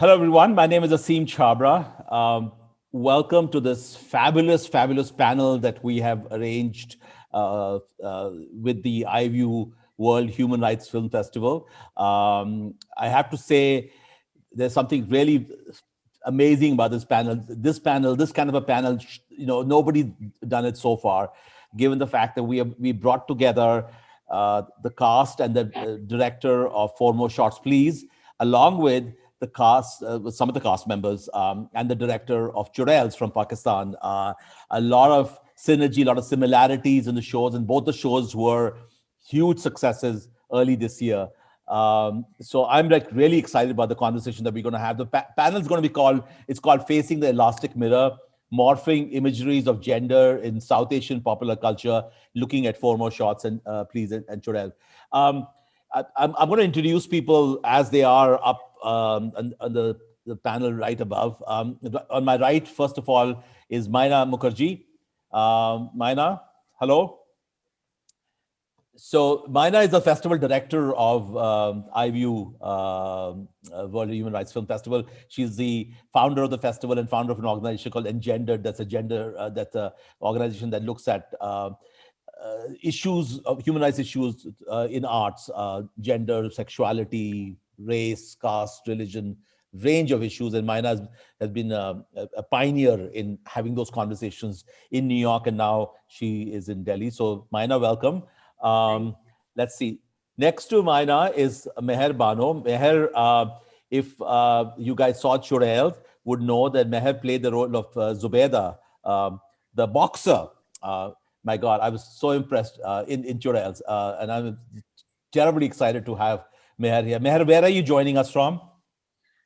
Hello, everyone. My name is Asim Chabra. Welcome to this fabulous, fabulous panel that we have arranged with the iView World Human Rights Film Festival. I have to say, there's something really amazing about this panel. This kind of a panel, nobody's done it so far, given the fact that we brought together the cast and the director of Four More Shots, Please, along with the cast, some of the cast members, and the director of Churails from Pakistan. A lot of synergy, a lot of similarities in the shows, and both the shows were huge successes early this year. So I'm like really excited about the conversation that we're going to have. The panel is going to be called Facing the Elastic Mirror, Morphing Imageries of Gender in South Asian Popular Culture, looking at Four More Shots and Please and Churail. I'm going to introduce people as they are up on the panel right above. On my right, first of all, is Maina Mukherjee. Maina, hello. So Maina is the festival director of iView World Human Rights Film Festival. She's the founder of the festival and founder of an organization called Engendered. That's an organization that looks at issues of human rights issues in arts, gender, sexuality, race, caste, religion, range of issues. And Maina has been a pioneer in having those conversations in New York, and now she is in Delhi. So Maina, welcome. Let's see. Next to Maina is Meher Bano. Meher, if you guys saw Churails, would know that Meher played the role of Zubeda, the boxer. My God, I was so impressed in Churails, and I'm terribly excited to have Meher here. Meher, where are you joining us from?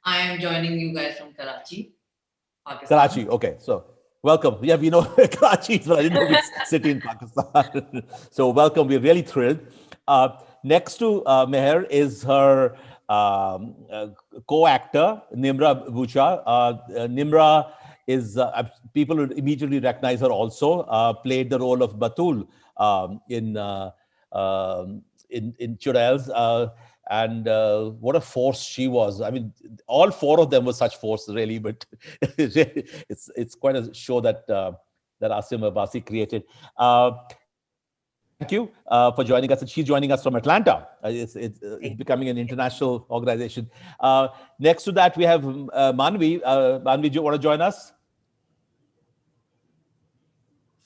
I am joining you guys from Karachi, Pakistan. Karachi, okay. So welcome. Yeah, we know Karachi, but I didn't know which city in Pakistan. So welcome. We're really thrilled. Next to Meher is her co-actor, Nimra Bucha. Nimra is, people would immediately recognize her also, played the role of Batul in Churails. And what a force she was. I mean, all four of them were such force, really, but it's quite a show that Asim Abbasi created. Thank you for joining us. And she's joining us from Atlanta. It's becoming an international organization. Next to that, we have Maanvi. Maanvi, do you want to join us?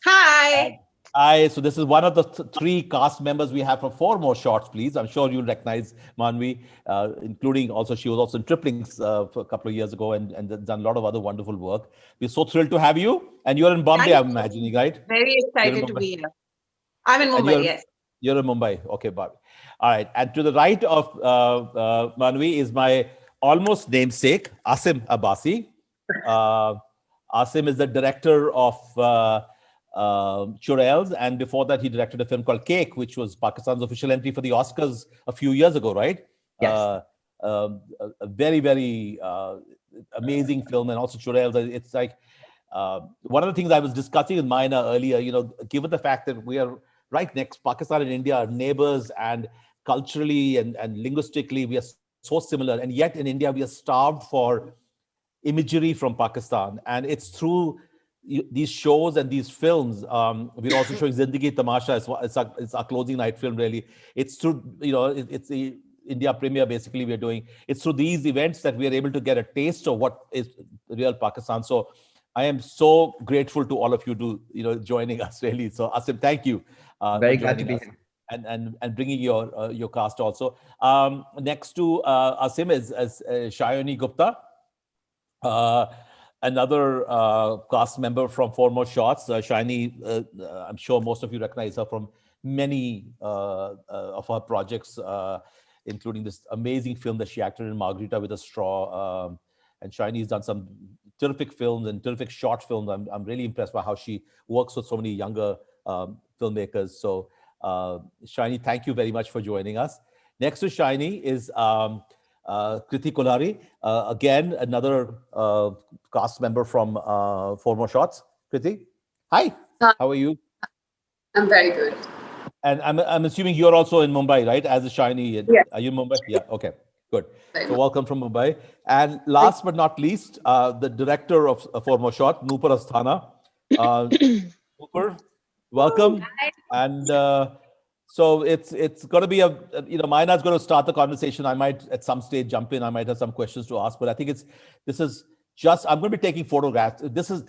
Hi. Hi. So this is one of the three cast members we have for Four More Shots, Please. I'm sure you'll recognize Maanvi, including also, she was also in Triplings for a couple of years ago and done a lot of other wonderful work. We're so thrilled to have you. And you're in Bombay, I'm imagining, right? Very excited to be here. I'm in Mumbai, yes. You're in Mumbai. Okay, Bobby. All right. And to the right of Maanvi is my almost namesake, Asim Abbasi. Asim is the director of Churails, and before that he directed a film called Cake, which was Pakistan's official entry for the Oscars a few years ago, right? Yes. A very, very amazing film. And also Churails, it's like one of the things I was discussing with Maina earlier, given the fact that we are right next, Pakistan and India are neighbors, and culturally and linguistically we are so similar, and yet in India we are starved for imagery from Pakistan, and it's through these shows and these films. We're also showing Zindagi Tamasha. It's our closing night film, really. It's through, it's the India premiere, basically, we're doing. It's through these events that we are able to get a taste of what is real Pakistan. So I am so grateful to all of you to, joining us, really. So Asim, thank you. Very glad to be here. And bringing your cast also. Next to Asim is Sayani Gupta. Another cast member from Four More Shots. Sayani, I'm sure most of you recognize her from many of her projects, including this amazing film that she acted in, Margarita with a Straw. And Sayani has done some terrific films and terrific short films. I'm really impressed by how she works with so many younger filmmakers. So Sayani, thank you very much for joining us. Next to Sayani is Kirti Kulhari, again, another cast member from Four More Shots. Kirti, hi, how are you? I'm very good. And I'm assuming you're also in Mumbai, right? As a Sayani. Yes. Are you in Mumbai? Yeah, okay. Good. So welcome from Mumbai. And last but not least, the director of For More Shot, Nupur Asthana. Nupur, welcome. And so it's going to be Mayna's going to start the conversation. I might at some stage jump in. I might have some questions to ask, but I think I'm going to be taking photographs. This is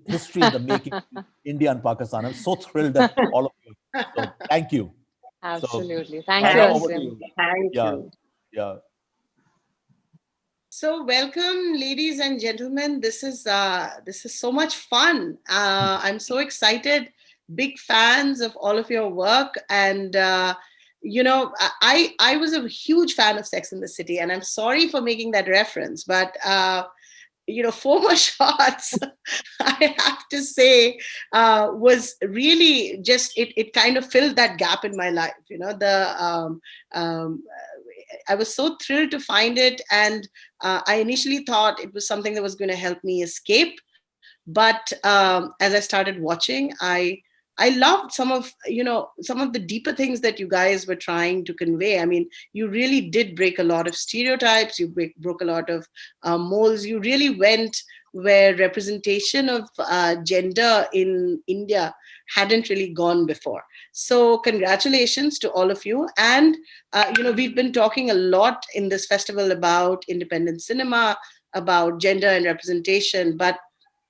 history in the making, India and Pakistan. I'm so thrilled that all of you. So thank you. Absolutely. So, Thank you, Asim. Thank you. Yeah. So welcome, ladies and gentlemen. This is so much fun. I'm so excited. Big fans of all of your work, and I was a huge fan of Sex and the City, and I'm sorry for making that reference, but For More Shots, I have to say, was really just it kind of filled that gap in my life. I was so thrilled to find it, and I initially thought it was something that was going to help me escape. But as I started watching, I loved some of the deeper things that you guys were trying to convey. I mean, you really did break a lot of stereotypes. You broke a lot of molds. You really went where representation of gender in India hadn't really gone before. So congratulations to all of you. And, we've been talking a lot in this festival about independent cinema, about gender and representation,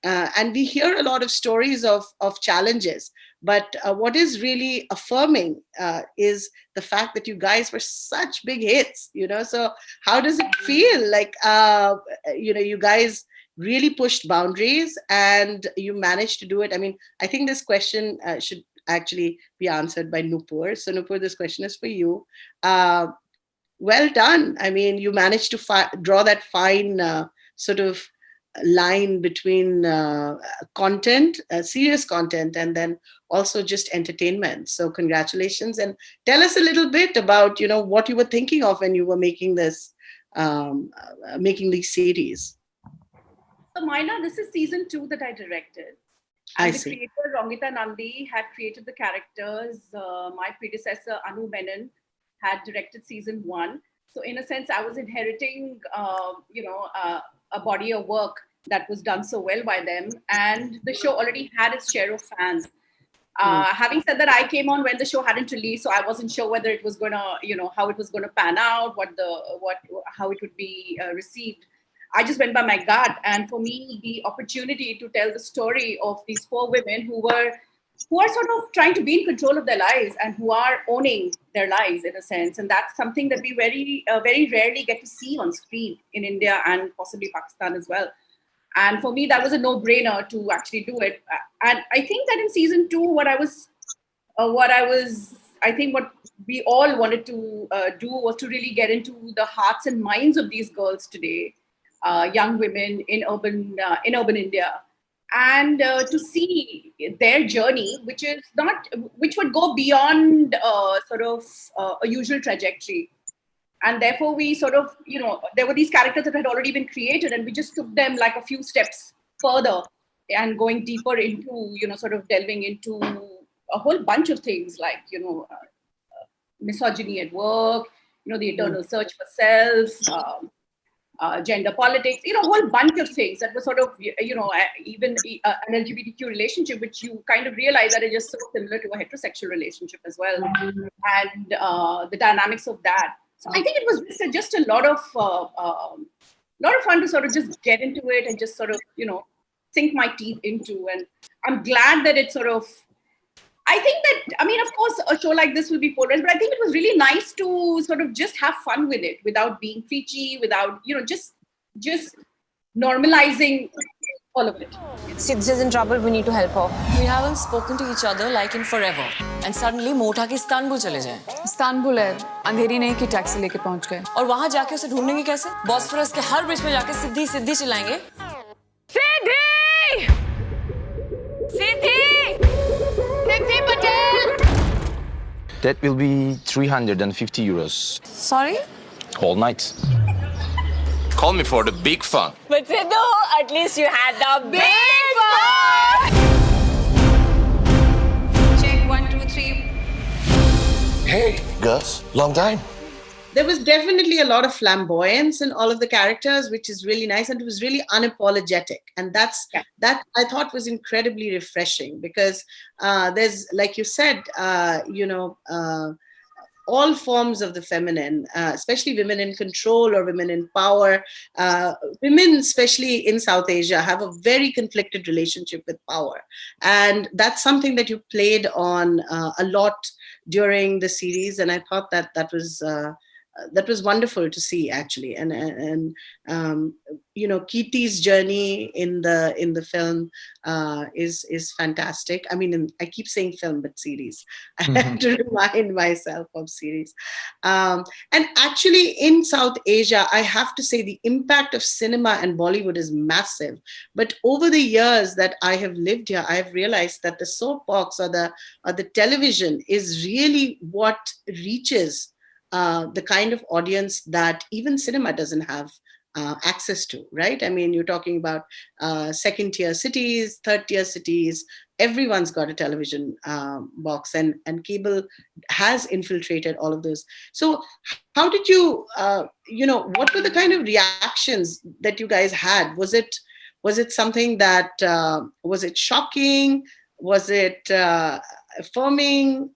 and we hear a lot of stories of challenges. But what is really affirming is the fact that you guys were such big hits, So how does it feel? Like, you guys really pushed boundaries and you managed to do it. I mean, I think this question should actually be answered by Nupur. So Nupur, this question is for you. Well done. I mean, you managed to draw that fine sort of line between content, serious content, and then also just entertainment. So congratulations, and tell us a little bit about what you were thinking of when you were making this making these series. So Mayna, this is season 2 that I directed. I and the see. creator Rongita Nandi had created the characters. My predecessor Anu Menon had directed season 1. So in a sense, I was inheriting a body of work that was done so well by them, and the show already had its share of fans. Having said that, I came on when the show hadn't released, so I wasn't sure whether it was gonna, how it was gonna pan out, how it would be received. I just went by my gut, and for me, the opportunity to tell the story of these 4 women who are sort of trying to be in control of their lives and who are owning their lives in a sense, and that's something that we very rarely get to see on screen in India and possibly Pakistan as well. And for me, that was a no-brainer to actually do it. And I think that in season 2, what we all wanted to do was to really get into the hearts and minds of these girls today, young women in urban India, and to see their journey, which would go beyond a usual trajectory. And therefore, we sort of, there were these characters that had already been created, and we just took them like a few steps further and going deeper into, sort of delving into a whole bunch of things like, misogyny at work, the eternal search for self, gender politics, a whole bunch of things that were sort of, even an LGBTQ relationship, which you kind of realize that is just so similar to a heterosexual relationship as well, and the dynamics of that. So I think it was just a lot of fun to sort of just get into it and just sort of, sink my teeth into. And I'm glad that it sort of, I think that, I mean, of course, a show like this will be polarized, but I think it was really nice to sort of just have fun with it without being preachy, without, just normalizing all of it. Sid's is in trouble, we need to help her. We haven't spoken to each other like in forever. And suddenly मोटा के Istanbul चले जाएं. Istanbul है, अंधेरी नहीं कि taxi लेके पहुंच गए. और वहाँ जाके उसे ढूंढेंगे कैसे? बॉस्फोरस के हर ब्रिज पे जाके सिद्धि सिद्धि चिल्लाएंगे. Siddhi! Siddhi! Siddhi Patel! That will be 350 euros. Sorry? All night. Call me for the big fun. But Sidhu, at least you had the big fun! Check 1, 2, 3. Hey, Gus, long time. there was definitely a lot of flamboyance in all of the characters, which is really nice, and it was really unapologetic, and that I thought was incredibly refreshing, because there's, like you said, all forms of the feminine, especially women in control or women in power. Women, especially in South Asia, have a very conflicted relationship with power. And that's something that you played on a lot during the series. And I thought that was wonderful to see, actually. And Kirti's journey in the film is fantastic. I mean, I keep saying film, but series. I have to remind myself of series. And actually, in South Asia, I have to say the impact of cinema and Bollywood is massive. But over the years that I have lived here, I have realized that the soap box or the television is really what reaches the kind of audience that even cinema doesn't have access to, right? I mean, you're talking about second tier cities, third tier cities. Everyone's got a television box, and cable has infiltrated all of those. So how did you, what were the kind of reactions that you guys had? Was it something that, was it shocking? Was it affirming?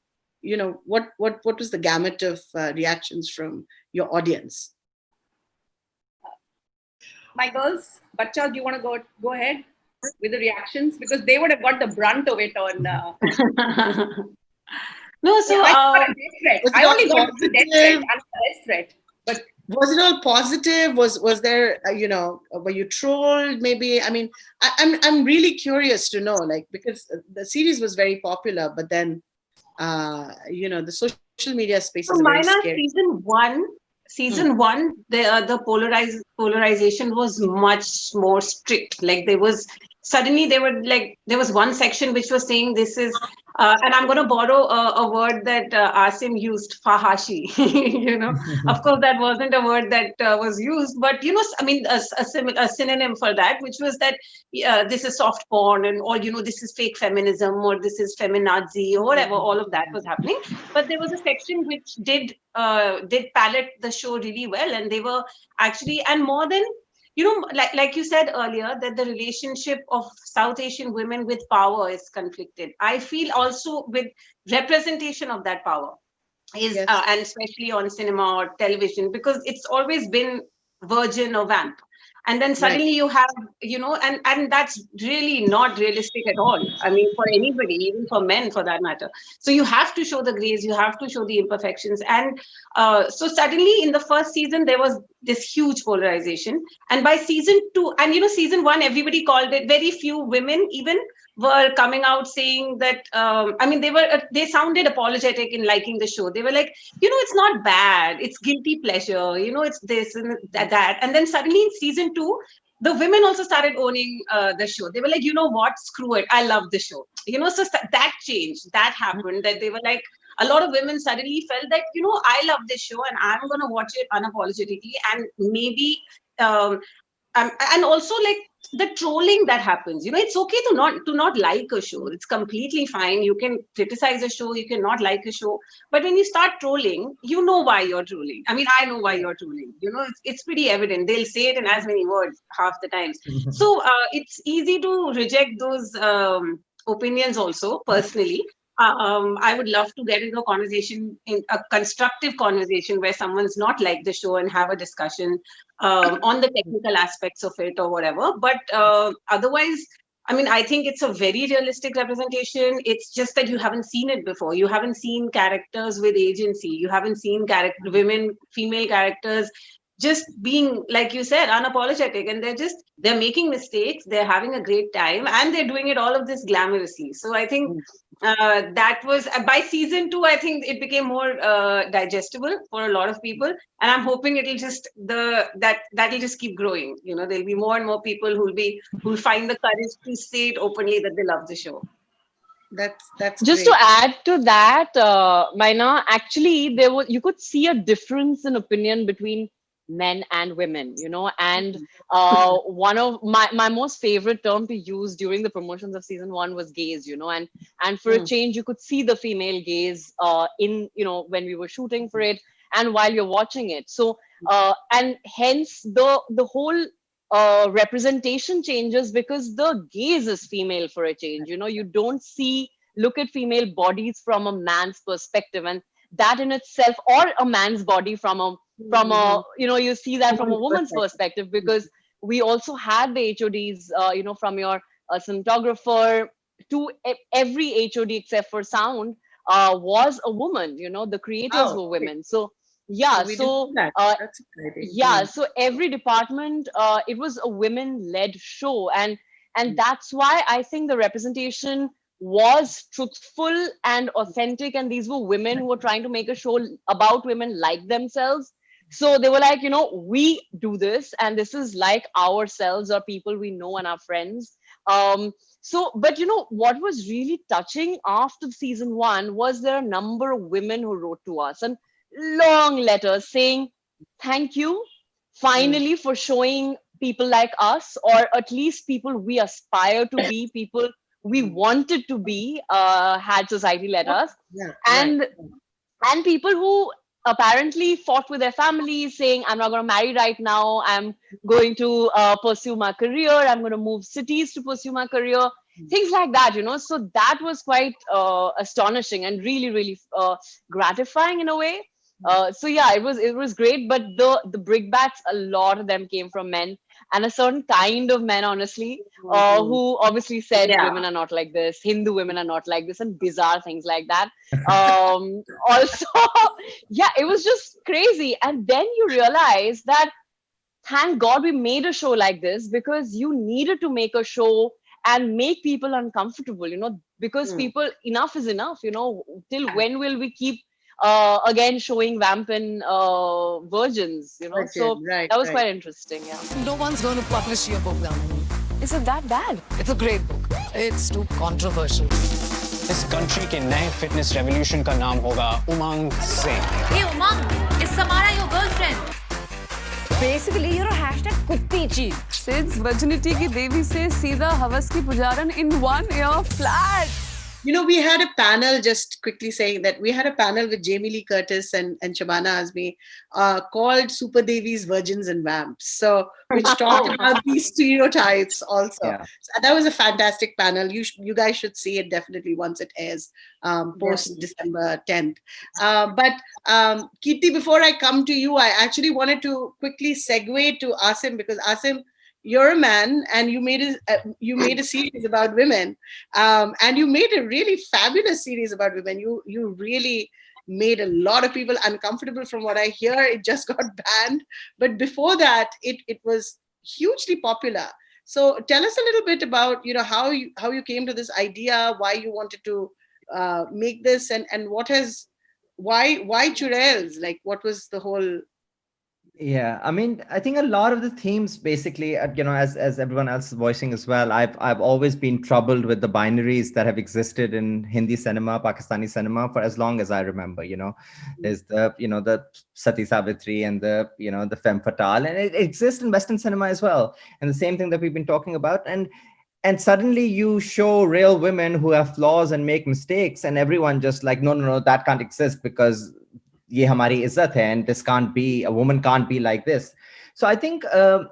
What was the gamut of reactions from your audience? My girls, Bucha, do you want to go ahead with the reactions? Because they would have got the brunt of it on. No, so I only got the death threat and the death threat. But was it all positive? Was there, were you trolled? Maybe. I mean, I'm really curious to know, like, because the series was very popular, but then, the social media space is very scary. Season one, the polarization was much more strict. Like there was one section which was saying this is, and I'm going to borrow a word that Asim used, fahashi. Of course that wasn't a word that was used, but I mean a synonym for that, which was that this is soft porn, and or this is fake feminism, or this is feminazi, or whatever. All of that was happening, but there was a section which did palette the show really well, and they were actually, and more than like you said earlier, that the relationship of South Asian women with power is conflicted. I feel also with representation of that power is, Yes. And especially on cinema or television, because it's always been virgin or vamp. And then suddenly you have, and that's really not realistic at all. I mean, for anybody, even for men for that matter. So you have to show the grace, you have to show the imperfections. And so suddenly in the first season, there was this huge polarization. And by season two, and season one, everybody called it, very few women even were coming out saying that, they sounded apologetic in liking the show. They were like, it's not bad, it's guilty pleasure, it's this and that. And then suddenly in season two, the women also started owning the show. They were like, you know what, screw it, I love the show. So that changed, that happened, that they were like, a lot of women suddenly felt that, I love this show and I'm going to watch it unapologetically. And maybe, and also like the trolling that happens, it's okay to not like a show. It's completely fine. You can criticize a show, you can not like a show, but when you start trolling, you know why you're trolling. I mean, I know why you're trolling. It's pretty evident. They'll say it in as many words half the times. So it's easy to reject those opinions also, personally. I would love to get into a conversation, in a constructive conversation where someone's not like the show, and have a discussion on the technical aspects of it or whatever. But otherwise, I mean, I think it's a very realistic representation. It's just that you haven't seen it before. You haven't seen characters with agency. You haven't seen women, female characters just being, like you said, unapologetic, and they're making mistakes, they're having a great time, and they're doing it all of this glamorously. So I think that was, by season two, I think it became more digestible for a lot of people, and I'm hoping it'll just that'll just keep growing. There'll be more and more people who'll find the courage to say it openly that they love the show. That's just great. to add to that, Maina, actually you could see a difference in opinion between men and women, and one of my most favorite term to use during the promotions of season one was gaze, and for a change, you could see the female gaze in, when we were shooting for it. and while you're watching it. So and hence the whole representation changes, because the gaze is female for a change. You don't look at female bodies from a man's perspective, and that in itself, or a man's body from a you see that from a woman's perspective, because we also had the HODs, from your cinematographer to every HOD except for sound was a woman. The creators were women. So yeah, so that's exciting. yeah, so every department, it was a women-led show, and that's why I think the representation was truthful and authentic, and these were women who were trying to make a show about women like themselves. So they were like, we do this, and this is like ourselves or people we know and our friends. But what was really touching after season 1 was there are a number of women who wrote to us and long letters saying thank you finally for showing people like us, or at least people we aspire to be, people we wanted to be, had society let us. And people who apparently fought with their families saying, I'm not going to marry right now, I'm going to pursue my career, I'm going to move cities to pursue my career, things like that. So that was quite astonishing and really, really gratifying in a way. So yeah, it was great, but the brickbats, a lot of them came from men, and a certain kind of men, honestly, who obviously said women are not like this, Hindu women are not like this, and bizarre things like that. Also, yeah, it was just crazy. And then you realize that, thank God we made a show like this, because you needed to make a show and make people uncomfortable, because people, enough is enough, till when will we keep again showing vampin virgins, so that was quite interesting. No one's going to publish your book, Damini. Is it that bad? It's a great book. It's too controversial. इस country के नए fitness revolution का नाम होगा उमंग Singh. Hey Umang, is Samara your girlfriend? Basically, you're a hashtag कुत्ती चीज. Sid's virginity की देवी से सीधा हवस की पुजारन in 1 year flat. We had a panel, just quickly saying that we had a panel with Jamie Lee Curtis and Shabana Azmi called Super Devis, Virgins and Vamps. So, which talked about these stereotypes also. Yeah. So that was a fantastic panel. You guys should see it definitely once it airs, post December 10th. But Kirti, before I come to you, I actually wanted to quickly segue to Asim, because Asim, you're a man and you made a series about women, and you made a really fabulous series about women. You really made a lot of people uncomfortable. From what I hear, it just got banned, but before that it was hugely popular. So tell us a little bit about how you came to this idea, why you wanted to make this, and why Churails, like what was the whole. Yeah, I mean, I think a lot of the themes basically, as everyone else is voicing as well, I've always been troubled with the binaries that have existed in Hindi cinema, Pakistani cinema for as long as I remember. There's the Sati Savitri and the femme fatale, and it exists in Western cinema as well. And the same thing that we've been talking about, and suddenly you show real women who have flaws and make mistakes, and everyone just like, no, that can't exist because ye hamari izzat hai, and this can't be, a woman can't be like this. So I think our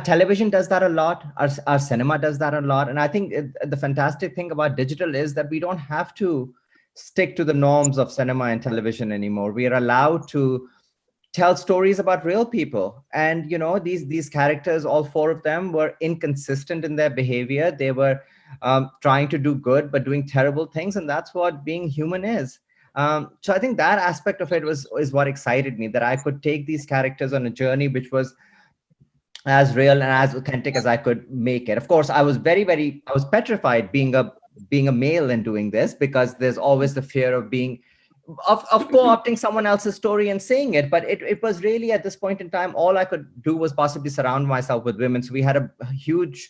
television does that a lot, our cinema does that a lot, and I think the fantastic thing about digital is that we don't have to stick to the norms of cinema and television anymore. We are allowed to tell stories about real people, and these characters, all 4 of them, were inconsistent in their behavior. They were trying to do good but doing terrible things, and that's what being human is. So I think that aspect of it is what excited me, that I could take these characters on a journey which was as real and as authentic as I could make it. Of course, I was I was petrified being a male and doing this, because there's always the fear of co-opting someone else's story and saying it. But it was really, at this point in time, all I could do was possibly surround myself with women. So we had a huge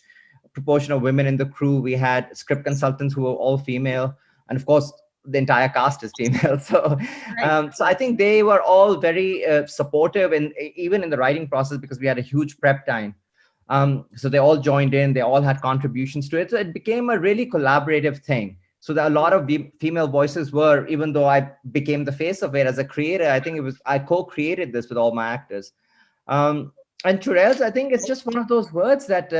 proportion of women in the crew. We had script consultants who were all female, and of course the entire cast is female. So so I think they were all very supportive, and even in the writing process, because we had a huge prep time. So they all joined in, they all had contributions to it. So it became a really collaborative thing. So there are a lot of female voices were, even though I became the face of it as a creator, I think I co-created this with all my actors. And Churails, I think it's just one of those words that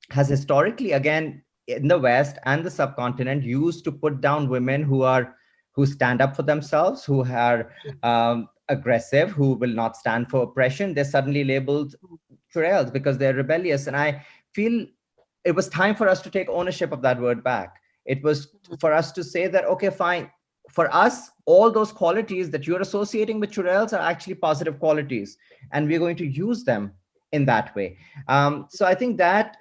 has historically, again, in the West and the subcontinent, used to put down women who stand up for themselves, who are aggressive, who will not stand for oppression. They're suddenly labeled Churails because they're rebellious. And I feel it was time for us to take ownership of that word back. It was for us to say that, okay, fine. For us, all those qualities that you're associating with Churails are actually positive qualities, and we're going to use them in that way. So I think that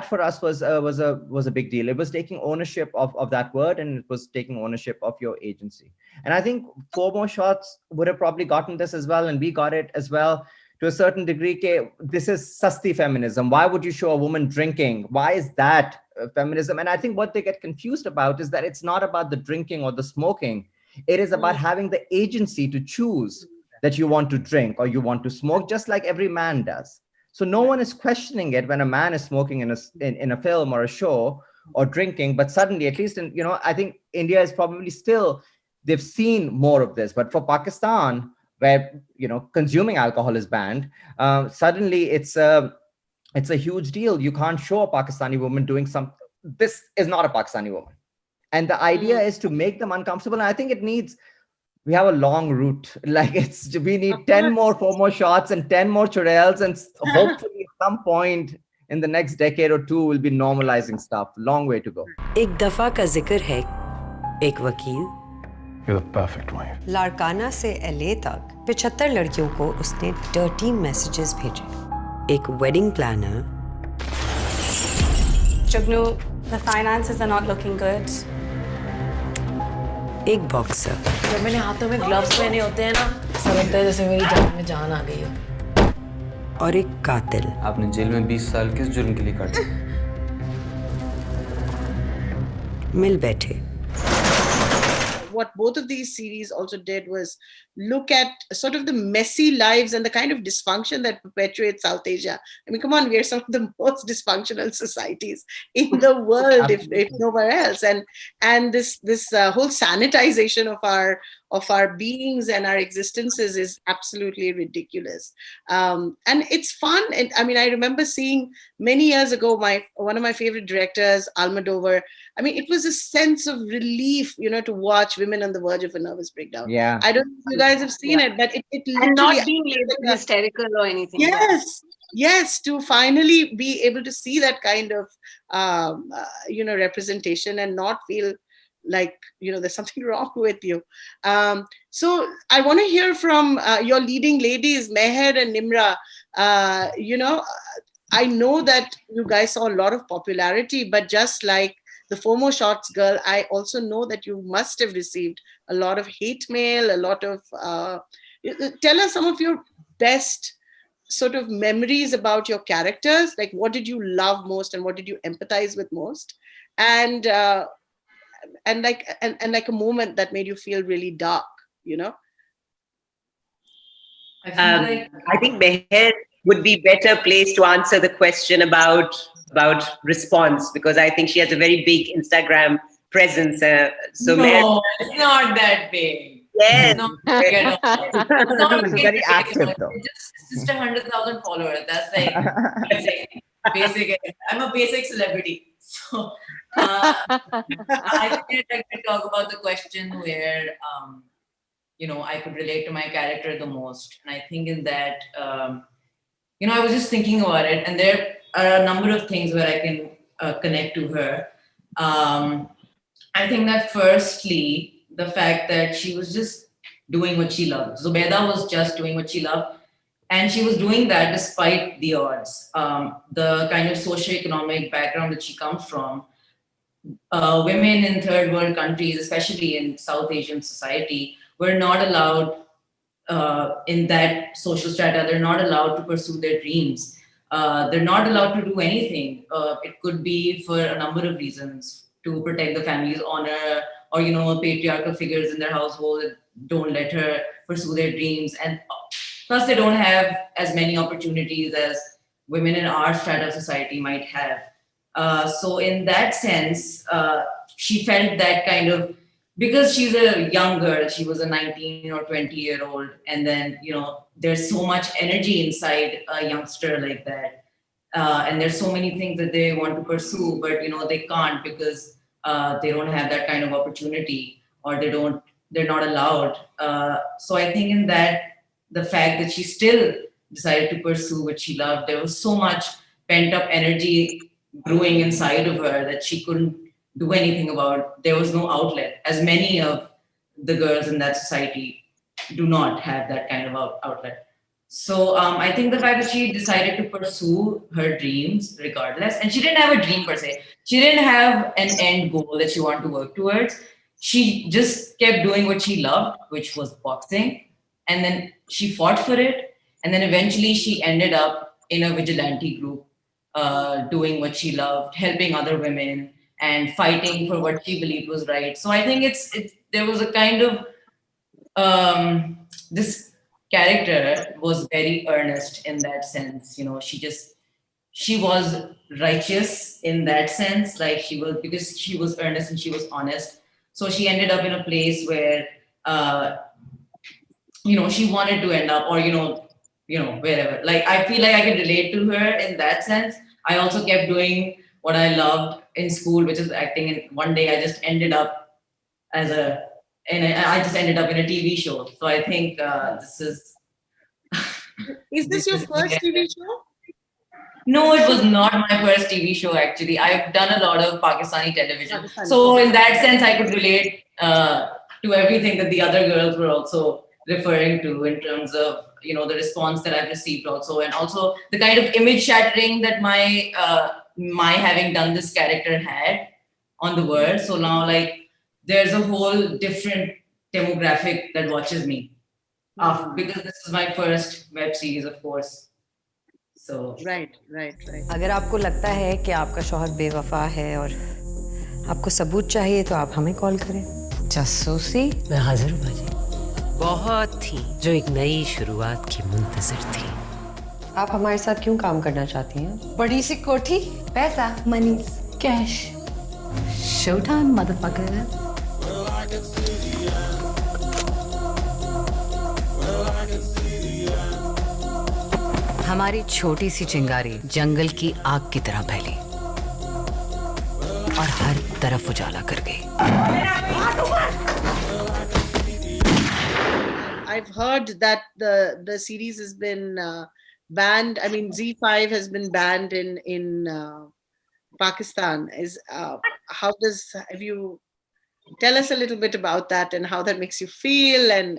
for us was a big deal. It was taking ownership of that word, and it was taking ownership of your agency. And I think 4 More Shots would have probably gotten this as well, and we got it as well to a certain degree. This is sasti feminism. Why would you show a woman drinking? Why is that feminism? And I think what they get confused about is that it's not about the drinking or the smoking. It is about having the agency to choose that you want to drink or you want to smoke, just like every man does. So no one is questioning it when a man is smoking in a film or a show or drinking, but suddenly, at least in, I think India is probably still, they've seen more of this. But for Pakistan, where, consuming alcohol is banned, suddenly it's a huge deal. You can't show a Pakistani woman doing something. This is not a Pakistani woman. And the idea is to make them uncomfortable. And I think we have a long route. Like we need 10 more 4 More Shots and 10 more Churails, and hopefully at some point in the next decade or two, we'll be normalizing stuff. Long way to go. एक दफा का जिक्र है एक वकील, You're the perfect wife. Larkana से LA तक 75 लड़कियों को उसने dirty messages भेजे. एक wedding planner. Gagroo, the finances are not looking good. एक बॉक्सर. जब मैंने हाथों में ग्लव्स पहने होते हैं ना, ऐसा लगता है जैसे मेरी जान में जान आ गई हो. और एक कातिल. आपने जेल में 20 साल किस जुर्म के लिए काटे? मिल बैठे. What both of these series also did was look at sort of the messy lives and the kind of dysfunction that perpetuates South Asia. I mean, come on, we are some of the most dysfunctional societies in the world, if nowhere else. And this whole sanitization of our beings and our existences is absolutely ridiculous. And it's fun. And I mean, I remember seeing many years ago, one of my favorite directors, Almodovar. I mean, it was a sense of relief, to watch women on the verge of a nervous breakdown. Yeah. I don't know if you guys have seen it, but it literally, and not being labeled hysterical or anything. Yes, to finally be able to see that kind of, representation and not feel like, there's something wrong with you. So I want to hear from your leading ladies, Meher and Nimra. I know that you guys saw a lot of popularity, but just like the 4 More Shots girl, I also know that you must have received a lot of hate mail, a lot of... tell us some of your best sort of memories about your characters. Like, what did you love most and what did you empathize with most? And like a moment that made you feel really dark, I think Meher would be better placed to answer the question about response, because I think she has a very big Instagram presence. So no, it's not that big. Yes. Not very active though. Just 100,000 followers. That's like basic. I'm a basic celebrity. So I think I'd like to talk about the question where I could relate to my character the most. And I think in that I was just thinking about it, and there are a number of things where I can connect to her. I think that firstly, the fact that she was just doing what she loved. Zubaida was just doing what she loved, and she was doing that despite the odds. The kind of socioeconomic background that she comes from, women in third world countries, especially in South Asian society, were not allowed in that social strata. They're not allowed to pursue their dreams. They're not allowed to do anything. It could be for a number of reasons, to protect the family's honor, or patriarchal figures in their household don't let her pursue their dreams, and plus they don't have as many opportunities as women in our strata of society might have. So in that sense, she felt that kind of, because she's a young girl, she was a 19 or 20-year-old, and then, there's so much energy inside a youngster like that. And there's so many things that they want to pursue, but, they can't because they don't have that kind of opportunity, or they're not allowed. So I think in that, the fact that she still decided to pursue what she loved, there was so much pent up energy brewing inside of her that she couldn't do anything about. There was no outlet, as many of the girls in that society do not have that kind of outlet. So I think the fact that she decided to pursue her dreams regardless, and she didn't have a dream per se. She didn't have an end goal that she wanted to work towards. She just kept doing what she loved, which was boxing. And then she fought for it. And then eventually she ended up in a vigilante group, doing what she loved, helping other women and fighting for what she believed was right. So I think there was a kind of, this character was very earnest in that sense. She was righteous in that sense, like because she was earnest and she was honest. So she ended up in a place where, she wanted to end up, or, wherever. Like, I feel like I could relate to her in that sense. I also kept doing what I loved in school, which is acting. And one day I just ended up I just ended up in a TV show. So I think this is... Is this your first TV show? No, it was not my first TV show, actually. I've done a lot of Pakistani television. So in that sense, I could relate to everything that the other girls were also referring to in terms of, the response that I've received also. And also the kind of image shattering that my having done this character had on the world. So now, like, there's a whole different demographic that watches me. Because this is my first web series, of course. So right. अगर आपको लगता है कि आपका शौहर बेवफा है और आपको सबूत चाहिए तो आप हमें कॉल करें। जासूसी मैं हाजिर हूँ बाजी। बहुत थी जो एक नई शुरुआत की मुंतजर थी। आप हमारे साथ क्यों काम करना चाहती हैं? बड़ी सी कोठी, पैसा, money, cash. Show time motherfucker. हमारी छोटी सी चिंगारी जंगल की आग की तरह फैली और हर तरफ उजाला कर गई। I've heard that the series has been banned. I mean, Z5 has been banned in Pakistan. Have you tell us a little bit about that and how that makes you feel, and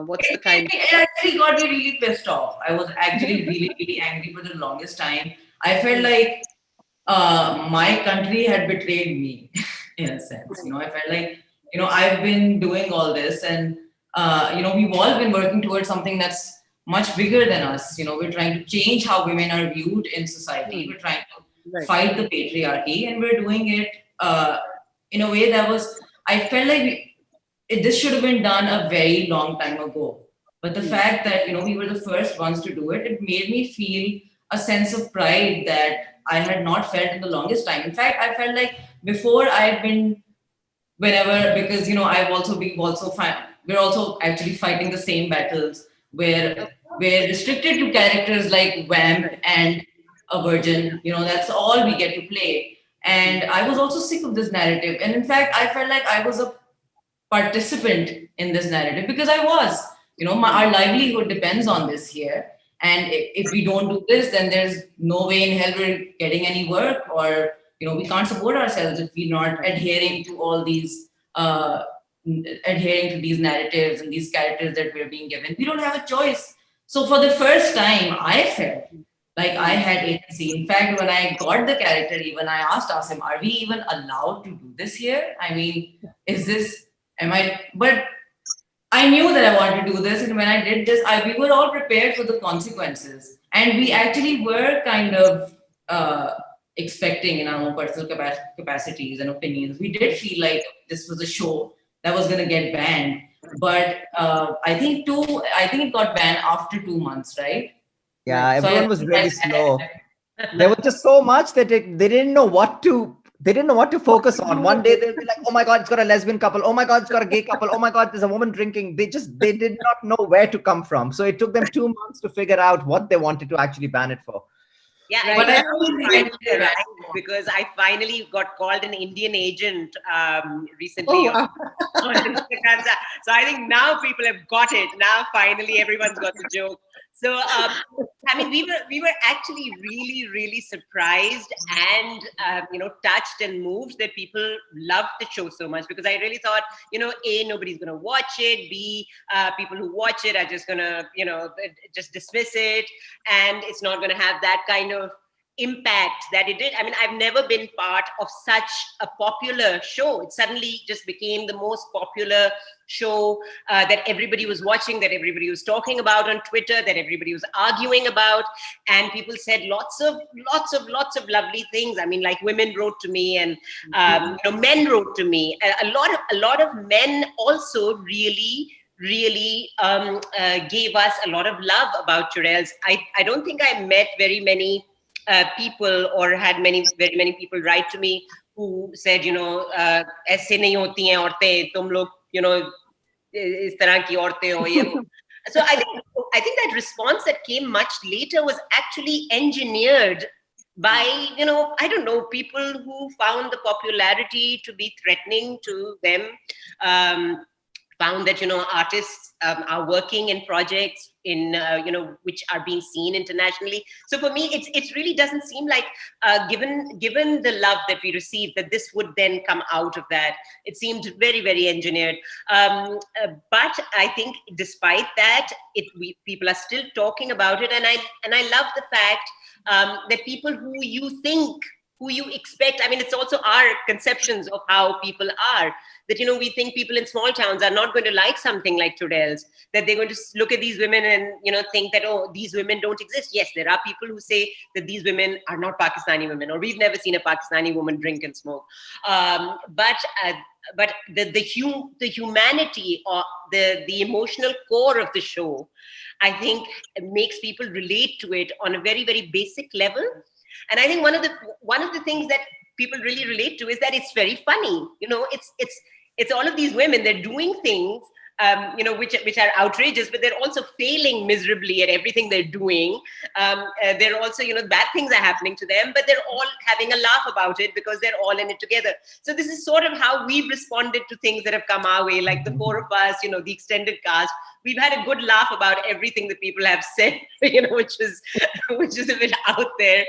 what's the kind? It actually got me really pissed off. I was actually really, really angry for the longest time. I felt like my country had betrayed me in a sense. I felt like I've been doing all this, and we've all been working towards something that's much bigger than us. We're trying to change how women are viewed in society. We're trying to fight the patriarchy, and we're doing it in a way that I felt like this should have been done a very long time ago. But the fact that, we were the first ones to do it, it made me feel a sense of pride that I had not felt in the longest time. In fact, I felt like before I'd been, because, we're also actually fighting the same battles where we're restricted to characters like Vamp and a virgin, that's all we get to play. And I was also sick of this narrative. And in fact, I felt like I was a participant in this narrative because I was, our livelihood depends on this here. And if we don't do this, then there's no way in hell we're getting any work, or, we can't support ourselves if we're not adhering to all these, adhering to these narratives and these characters that we're being given. We don't have a choice. So for the first time, I felt like I had agency. In fact, when I got the character, even I asked Asim, are we even allowed to do this here? I mean, but I knew that I wanted to do this. And when I did this, we were all prepared for the consequences. And we actually were kind of expecting in our own personal capacities and opinions. We did feel like this was a show that was going to get banned. But I think it got banned after 2 months, right? Yeah, everyone was really slow. There was just so much that they didn't know what to they didn't know what to focus on. One day they'll be like, oh my God, it's got a lesbian couple. Oh my God, it's got a gay couple. Oh my God, there's a woman drinking. They did not know where to come from. So it took them 2 months to figure out what they wanted to actually ban it for. Yeah, But I I finally arrived because I finally got called an Indian agent recently. Oh, wow. On Instagram. So I think now people have got it. Now finally everyone's got the joke. So I mean, we were actually really, really surprised and touched and moved that people loved the show so much, because I really thought, A, nobody's going to watch it. B, people who watch it are just going to, just dismiss it, and it's not going to have that kind of impact that it did. I mean, I've never been part of such a popular show. It suddenly just became the most popular show that everybody was watching, that everybody was talking about on Twitter, that everybody was arguing about, and people said lots of lovely things. I mean, like women wrote to me, and men wrote to me. A lot of men also really gave us a lot of love about Churails. I don't think I met very many people or had very many people write to me who said, ऐसे नहीं होती हैं औरतें, तुम लोग, इस तरह की औरतें हो ये. So I think that response that came much later was actually engineered by, I don't know, people who found the popularity to be threatening to them, found that, artists are working in projects in, which are being seen internationally. So for me, it really doesn't seem like, given the love that we received, that this would then come out of that. It seemed very, very engineered. But I think despite that, people are still talking about it. And I love the fact that people who you expect, I mean, it's also our conceptions of how people are, that, we think people in small towns are not going to like something like Churails, that they're going to look at these women and, think that, oh, these women don't exist. Yes, there are people who say that these women are not Pakistani women, or we've never seen a Pakistani woman drink and smoke. But the humanity or the emotional core of the show, I think, makes people relate to it on a very, very basic level. And I think one of the things that people really relate to is that it's very funny. It's all of these women, they're doing things, which are outrageous, but they're also failing miserably at everything they're doing. They're also, bad things are happening to them, but they're all having a laugh about it because they're all in it together. So this is sort of how we've responded to things that have come our way, like the four of us, the extended cast. We've had a good laugh about everything that people have said, which is a bit out there.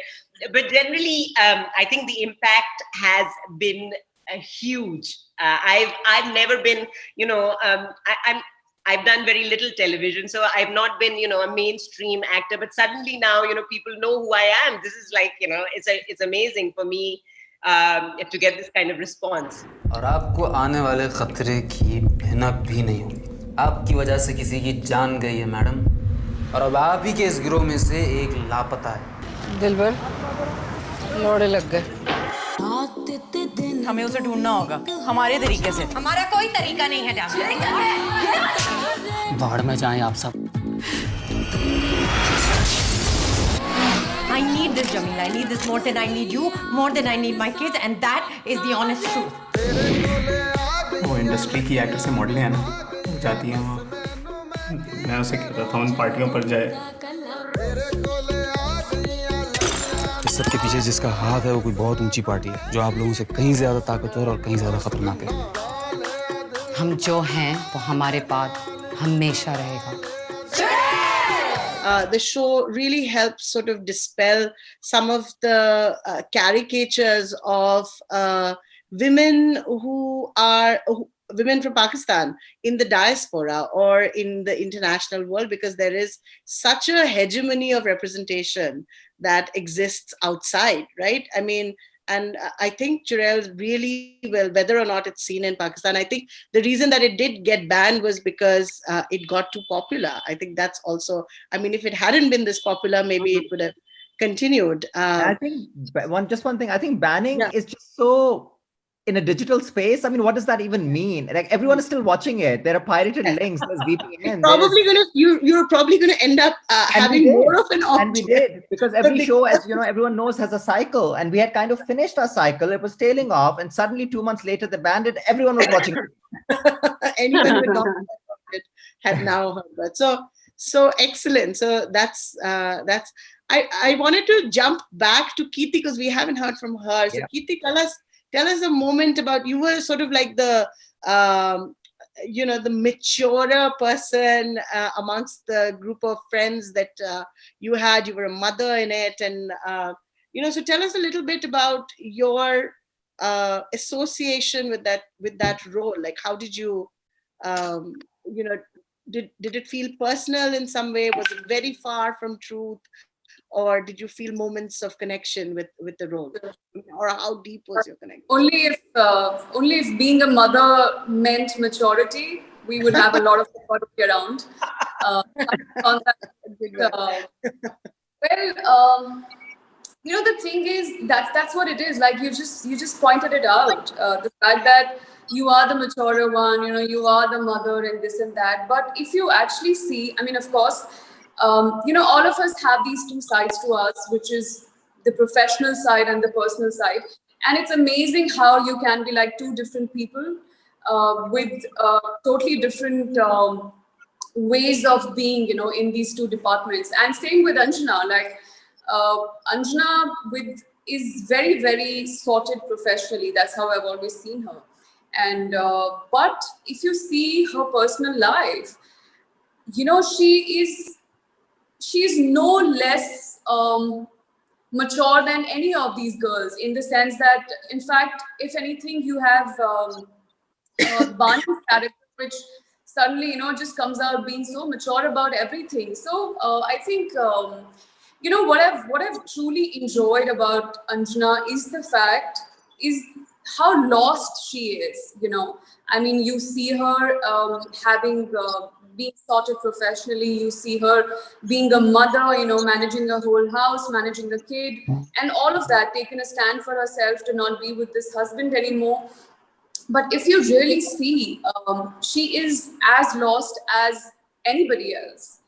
But generally, I think the impact has been huge. I've never been, I've done very little television, so I've not been, a mainstream actor. But suddenly now, people know who I am. This is like, it's amazing for me to get this kind of response. और आपको आने वाले खतरे की भनक भी नहीं होगी. आपकी वजह से किसी की जान गई है मैडम, और अब आप ही के इस गिरोह में से एक लापता है. दिलबर, लोड़े लग गए. हमें उसे ढूंढना होगा हमारे तरीके से. हमारा कोई तरीका नहीं है डांस. बाढ़ में जाएं आप सब. I need this, Jamila. I need this more than I need you, more than I need my kids, and that is the honest truth. वो इंडस्ट्री की एक्टर से मॉडल है ना, जाती हैं वो. मैं उसे कहता था उन पार्टियों पर जाए. इस सब के पीछे जिसका हाथ है वो कोई बहुत ऊंची पार्टी है, जो आप लोगों से कहीं ज्यादा ताकतवर और कहीं ज्यादा खतरनाक है. हम जो हैं वो हमारे पास हमेशा रहेगा. The show really helps sort of dispel some of the caricatures of women who are women from Pakistan in the diaspora or in the international world, because there is such a hegemony of representation that exists outside, right? I mean, and I think Churails really well, whether or not it's seen in Pakistan, I think the reason that it did get banned was because it got too popular. I think that's also, I mean, if it hadn't been this popular, maybe it would have continued. I think one thing, I think banning is just so in a digital space. I mean, what does that even mean? Like, everyone is still watching it. There are pirated links. There's VPN. You're probably gonna end up having more of an object. And we did, because every show, as you know, everyone knows, has a cycle, and we had kind of finished our cycle. It was tailing off, and suddenly 2 months later they banned it. Everyone was watching it. Anyone who not it had now heard that. So excellent. So that's I wanted to jump back to Kirti because we haven't heard from her. So Kirti, tell us a moment about, you were sort of like the the maturer person amongst the group of friends that you had. You were a mother in it, and so tell us a little bit about your association with that role. Like, how did you did it feel personal in some way? Was it very far from truth, or did you feel moments of connection with the role, or how deep was your connection? Only if being a mother meant maturity, we would have a lot of maturity around. The thing is, that's what it is. Like, you just pointed it out. The fact that you are the maturer one, you are the mother and this and that. But if you actually see, I mean, of course, all of us have these two sides to us, which is the professional side and the personal side. And it's amazing how you can be like two different people with totally different ways of being, in these two departments. And same with Anjana. Like, Anjana is very, very sorted professionally. That's how I've always seen her. And but if you see her personal life, she is no less mature than any of these girls, in the sense that, in fact, if anything, you have Bani's character, which suddenly, just comes out being so mature about everything. So I think, what I've truly enjoyed about Anjana is how lost she is. I mean, you see her having being sorted professionally. You see her being a mother, managing a whole house, managing a kid, and all of that, taking a stand for herself to not be with this husband anymore. But if you really see, she is as lost as anybody else.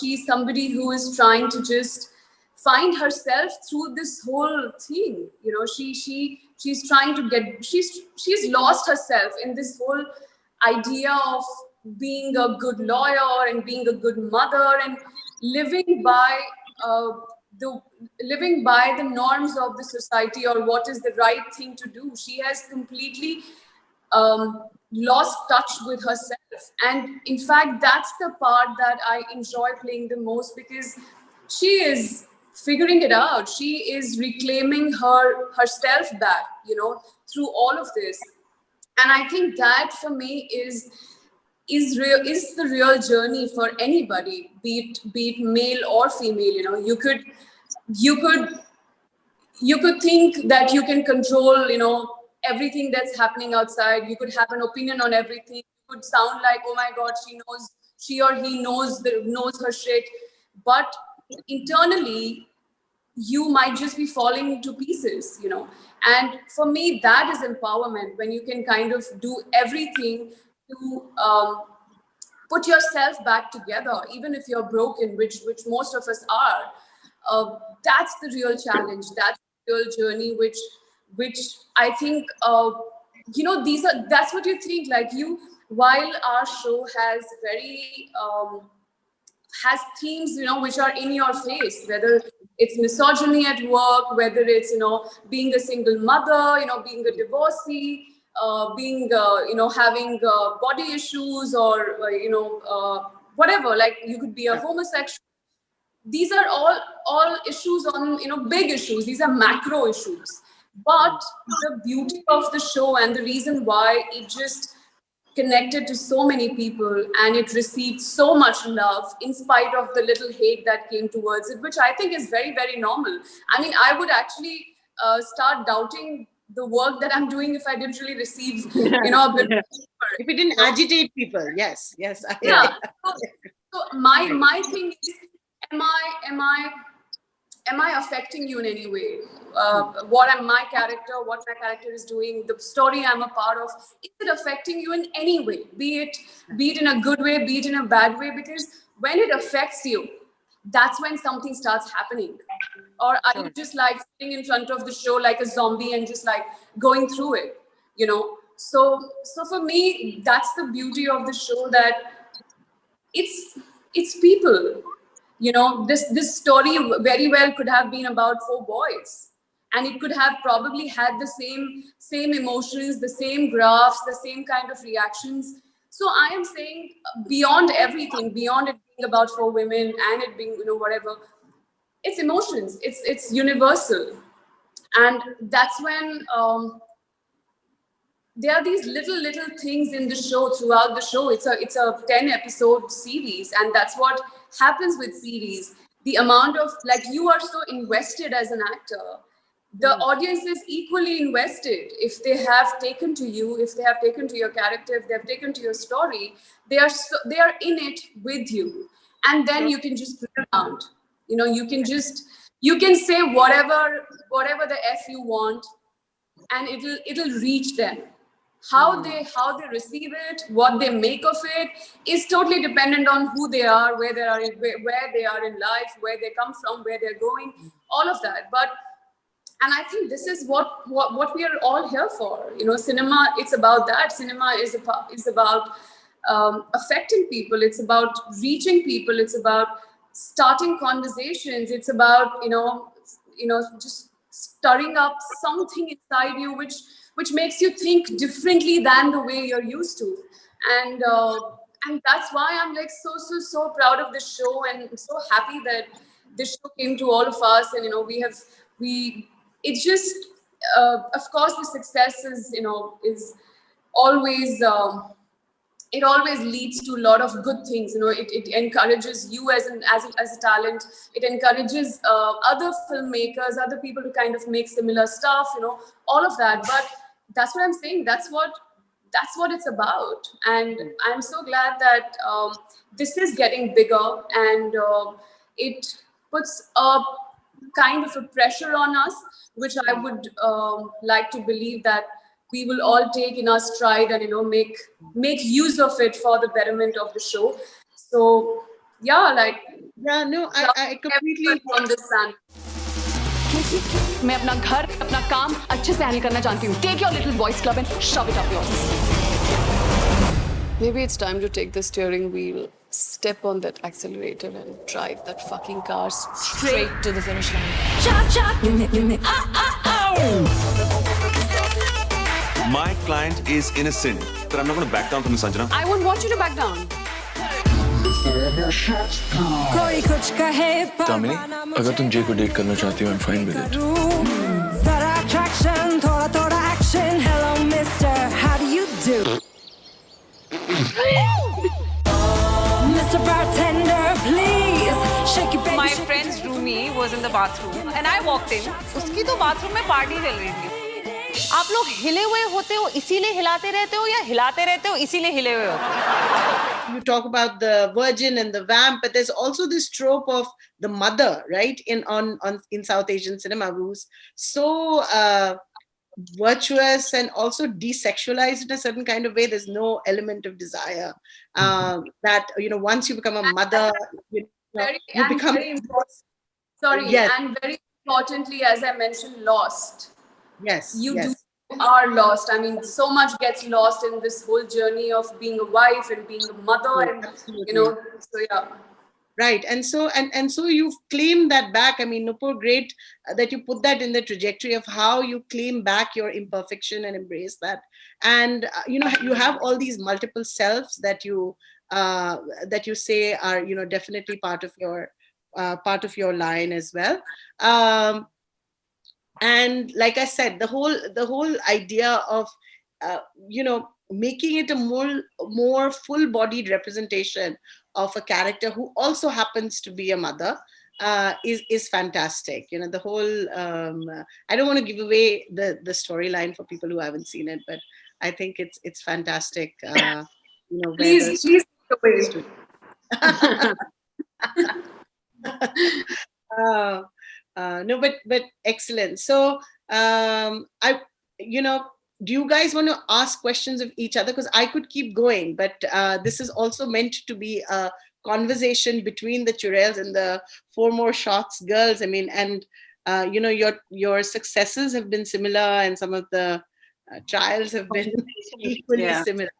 She's somebody who is trying to just find herself through this whole thing. She's trying to she's lost herself in this whole idea of being a good lawyer and being a good mother and living by the norms of the society, or what is the right thing to do. She has completely lost touch with herself. And in fact, that's the part that I enjoy playing the most, because she is figuring it out. She is reclaiming herself back, through all of this. And I think that, for me, is the real journey for anybody, be it male or female. You could think that you can control, everything that's happening outside. You could have an opinion on everything. You could sound like, oh my God, she or he knows her shit. But internally, you might just be falling to pieces, And for me, that is empowerment, when you can kind of do everything to put yourself back together, even if you're broken, which most of us are. That's the real challenge. That's the real journey, which I think, that's what you think. Like, while our show has has themes, which are in your face, whether it's misogyny at work, whether it's, being a single mother, being a divorcee, being, having body issues, or, whatever, like you could be a homosexual. These are all issues on, big issues. These are macro issues. But the beauty of the show, and the reason why it just connected to so many people and it received so much love, in spite of the little hate that came towards it, which I think is very, very normal. I mean, I would actually start doubting the work that I'm doing if I didn't really receive, a bit. If it didn't agitate people, yes. Yeah. So my thing is, am am I affecting you in any way? What my character is doing, the story I'm a part of, is it affecting you in any way? Be it in a good way, be it in a bad way? Because when it affects you, that's when something starts happening. Or are you just like sitting in front of the show like a zombie and just like going through it, you know? So for me, that's the beauty of the show, that it's people. You know, this story very well could have been about 4 boys, and it could have probably had the same emotions, the same graphs, the same kind of reactions. So I am saying, beyond everything, beyond it being about 4 women and it being, you know, whatever, it's emotions, it's universal. And that's when there are these little things in the show, throughout the show. It's a 10 episode series, and that's what happens with series. The amount of, like, you are so invested as an actor, the audience is equally invested. If they have taken to you, if they have taken to your character, if they have taken to your story, they are in it with you. And then you can just play around. You know, you can say whatever the F you want, and it'll reach them. How they receive it, what they make of it, is totally dependent on who they are, where they are in life, where they come from, where they're going, all of that. And I think this is what we are all here for. You know, cinema, it's about that. Cinema is about affecting people. It's about reaching people. It's about starting conversations. It's about, you know, just stirring up something inside you which makes you think differently than the way you're used to. And that's why I'm like so proud of this show, and so happy that this show came to all of us. And, you know, it's just, of course, the success is, you know, is always, it always leads to a lot of good things. You know, it encourages you as a talent. It encourages other filmmakers, other people to kind of make similar stuff, you know, all of that. But that's what I'm saying. That's what it's about. And I'm so glad that this is getting bigger, and it puts a kind of a pressure on us, which I would like to believe that we will all take in our stride, and, you know, make use of it for the betterment of the show. So yeah, like, yeah, no, I completely understand. मैं अपना घर, अपना काम अच्छे से handle करना जानती हूँ. Take your little boys club and shove it up yours. Maybe it's time to take the steering wheel, step on that accelerator, and drive that fucking car straight to the finish line. My client is innocent, but I'm not going to back down from this, Sanjana. I won't want you to back down. Damini, अगर तुम जे को date करना चाहती हो, I'm fine with it. Hello, mister, how do you do? Mr. Bartender, please shake your baby. My friend's roomie was in the bathroom and I walked in. उसकी तो bathroom में party चल रही थी. आप लोग हिले हुए होते हो इसीलिए हिलाते रहते हो, या हिलाते रहते हो इसीलिए हिले हुए हो? You talk about the virgin and the vamp, but there's also this trope of the mother, right? In South Asian cinema, who's so virtuous and also desexualized in a certain kind of way. There's no element of desire. That, you know, once you become a mother, you become. Very important. Sorry, yes. And very importantly, as I mentioned, lost. Yes, you are lost. I mean, so much gets lost in this whole journey of being a wife and being a mother, and you know. So yeah. Right, and so you've claimed that back. I mean, Nupur, great that you put that in the trajectory of how you claim back your imperfection and embrace that. And you know, you have all these multiple selves that you say are, you know, definitely part of your line as well. And like I said, the whole idea of you know, making it a more full-bodied representation of a character who also happens to be a mother is fantastic. You know, the whole I don't want to give away the storyline for people who haven't seen it, but I think it's fantastic. You know, please No, but excellent. So I, you know, do you guys want to ask questions of each other? Because I could keep going, but this is also meant to be a conversation between the Churails and the Four More Shots girls. I mean, and you know, your successes have been similar, and some of the trials have been equally similar.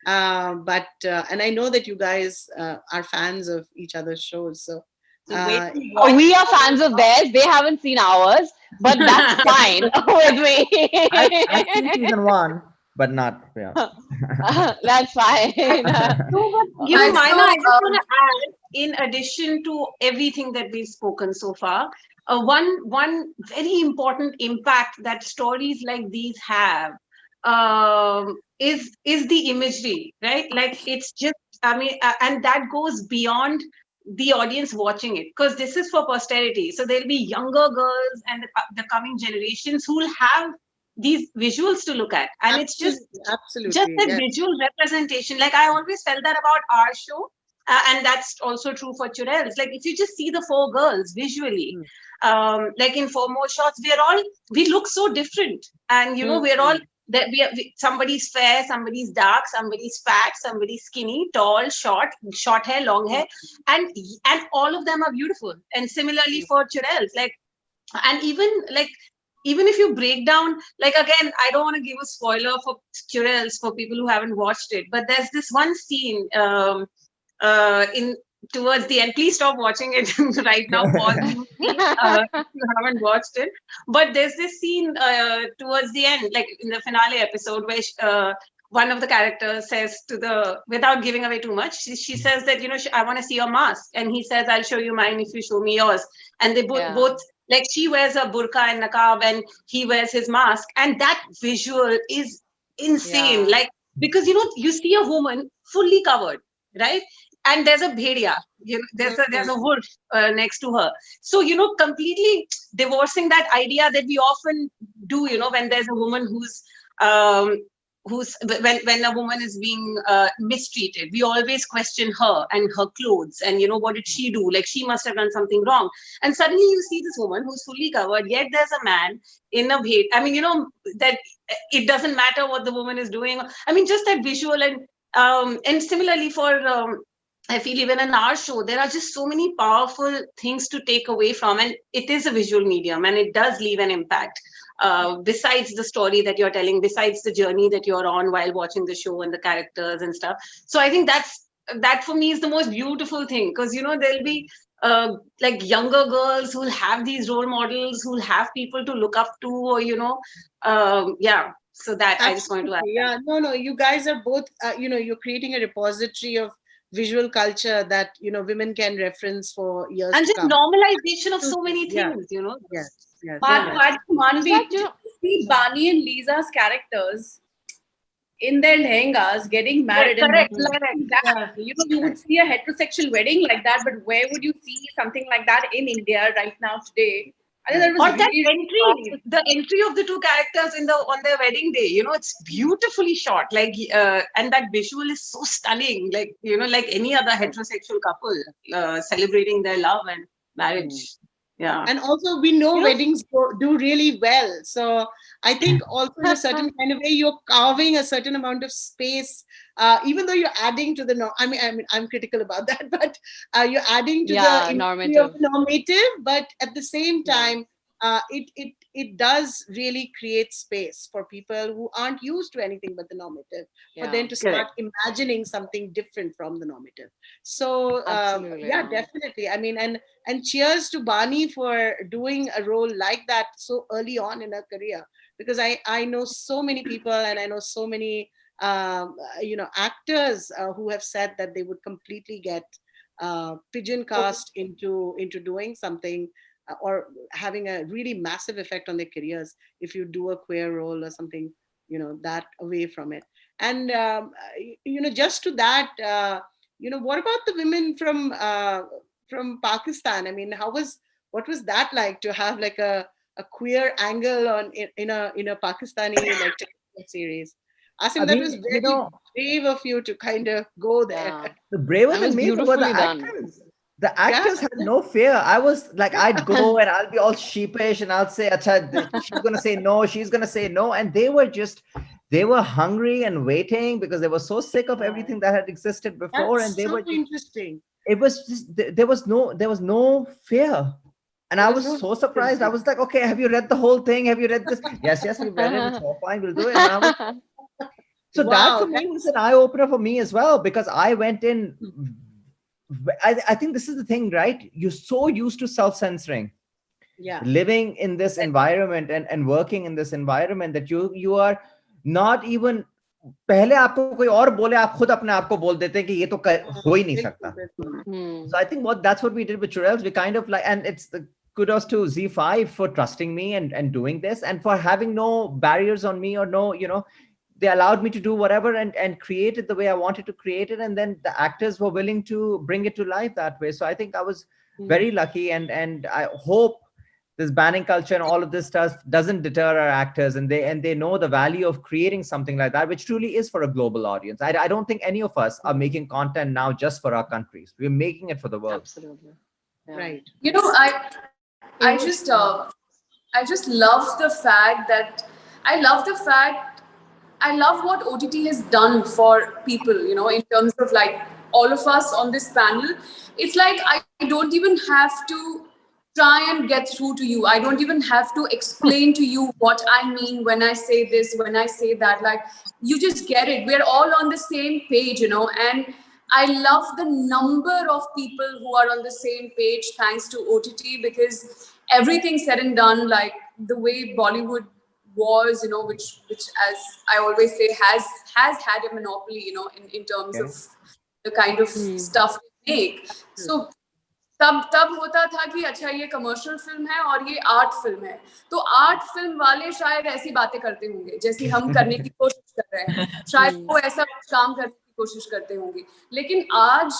But and I know that you guys are fans of each other's shows, so. We are fans of theirs. They haven't seen ours, but that's fine with me. I've seen season 1, but not. Yeah. That's fine. No, but you know, Maina, I just want to add, in addition to everything that we've spoken so far, one very important impact that stories like these have is the imagery, right? Like it's just, I mean, and that goes beyond the audience watching it, because this is for posterity. So there'll be younger girls and the coming generations who'll have these visuals to look at, and it's just that visual representation. Like I always felt that about our show, and that's also true for Churails. Like if you just see the 4 girls visually, like in 4 More Shots, we look so different, and you know, we're all that somebody's fair, somebody's dark, somebody's fat, somebody's skinny, tall, short hair, long hair, and all of them are beautiful. And similarly for Churails, like, and even if you break down, like, again, I don't want to give a spoiler for Churails for people who haven't watched it, but there's this one scene in towards the end. Please stop watching it right now. Pause if you haven't watched it. But there's this scene towards the end, like in the finale episode, where one of the characters says without giving away too much, she says that, you know, I want to see your mask, and he says, I'll show you mine if you show me yours. And they both like, she wears a burqa and niqab, and he wears his mask, and that visual is insane. Like, because you know, you see a woman fully covered, right? And there's a bhedia, you know, there's a wolf next to her. So, you know, completely divorcing that idea that we often do, you know, when there's a woman who's when a woman is being mistreated, we always question her and her clothes, and you know, what did she do? Like, she must have done something wrong. And suddenly you see this woman who's fully covered, yet there's a man in a bhed. I mean, you know, that it doesn't matter what the woman is doing. I mean, just that visual. And similarly for I feel even in our show, there are just so many powerful things to take away from, and it is a visual medium, and it does leave an impact. Besides the story that you're telling, besides the journey that you're on while watching the show and the characters and stuff. So I think that for me is the most beautiful thing, because, you know, there'll be like younger girls who'll have these role models, who'll have people to look up to, or, you know, so that I just want to add. Yeah, no, you guys are both, you know, you're creating a repository of visual culture that, you know, women can reference for years and to just come. normalization of so many things, you know. But Maanvi, to see Bani and Lisa's characters in their lehengas getting married, correct. You know, you would see a heterosexual wedding like that, but where would you see something like that in India right now today? I think that was entry, the entry of the 2 characters on their wedding day, you know, it's beautifully shot. Like, and that visual is so stunning. Like, you know, like any other heterosexual couple celebrating their love and marriage. Yeah. And also, we know weddings do really well. So I think also in a certain kind of way, you're carving a certain amount of space, even though you're adding to the I mean, I'm critical about that, but you're adding to the normative, but at the same time, it does really create space for people who aren't used to anything but the normative, for them to start imagining something different from the normative. So yeah, definitely. I mean, and cheers to Bani for doing a role like that so early on in her career, because I know so many people, and I know so many you know, actors who have said that they would completely get pigeon cast into doing something or having a really massive effect on their careers if you do a queer role or something, you know, that away from it. And you know, just to that, you know, what about the women from Pakistan? I mean, what was that like to have like a queer angle on in a Pakistani like series? Asim, that was very brave of you to kind of go there. The braver than me were the actors. The actors had no fear. I was like, I'd go and I'll be all sheepish and I'll say, Acha, she's going to say no, she's going to say no. And they were hungry and waiting because they were so sick of everything that had existed before. That's And they so were just, interesting. it was just, there was no fear. And I was so surprised. I was like, okay, have you read the whole thing? Have you read this? Yes, we've read it. It's all fine. We'll do it. So that for me was an eye-opener for me as well, because I went in, I think this is the thing, right? You're so used to self-censoring. Yeah. Living in this environment and working in this environment that you are not even, पहले आपको कोई और बोले आप खुद अपने आप को बोल देते हैं कि ये तो हो ही नहीं सकता. So I think that's what we did with Churails. We kind of like, and it's the kudos to Z5 for trusting me and doing this and for having no barriers on me or no, they allowed me to do whatever and create it the way I wanted to create it. And then the actors were willing to bring it to life that way. So I think I was very lucky, and I hope this banning culture and all of this stuff doesn't deter our actors, and they know the value of creating something like that, which truly is for a global audience. I don't think any of us are making content now just for our countries. We're making it for the world. Absolutely. Yeah. Right. I just love the fact that I love what OTT has done for people, in terms of like all of us on this panel. It's like I don't even have to try and get through to you. I don't even have to explain to you what I mean when I say this, when I say that. Like, you just get it. We're all on the same page, and I love the number of people who are on the same page thanks to OTT, because everything said and done, like the way Bollywood was, which as I always say, has had a monopoly, in terms of the kind of stuff we make. So तब होता था कि अच्छा ये commercial film है और ये art film है, तो आर्ट फिल्म वाले शायद ऐसी बातें करते होंगे जैसी हम करने की कोशिश कर रहे हैं, शायद वो ऐसा काम करने की कोशिश करते होंगे. लेकिन आज,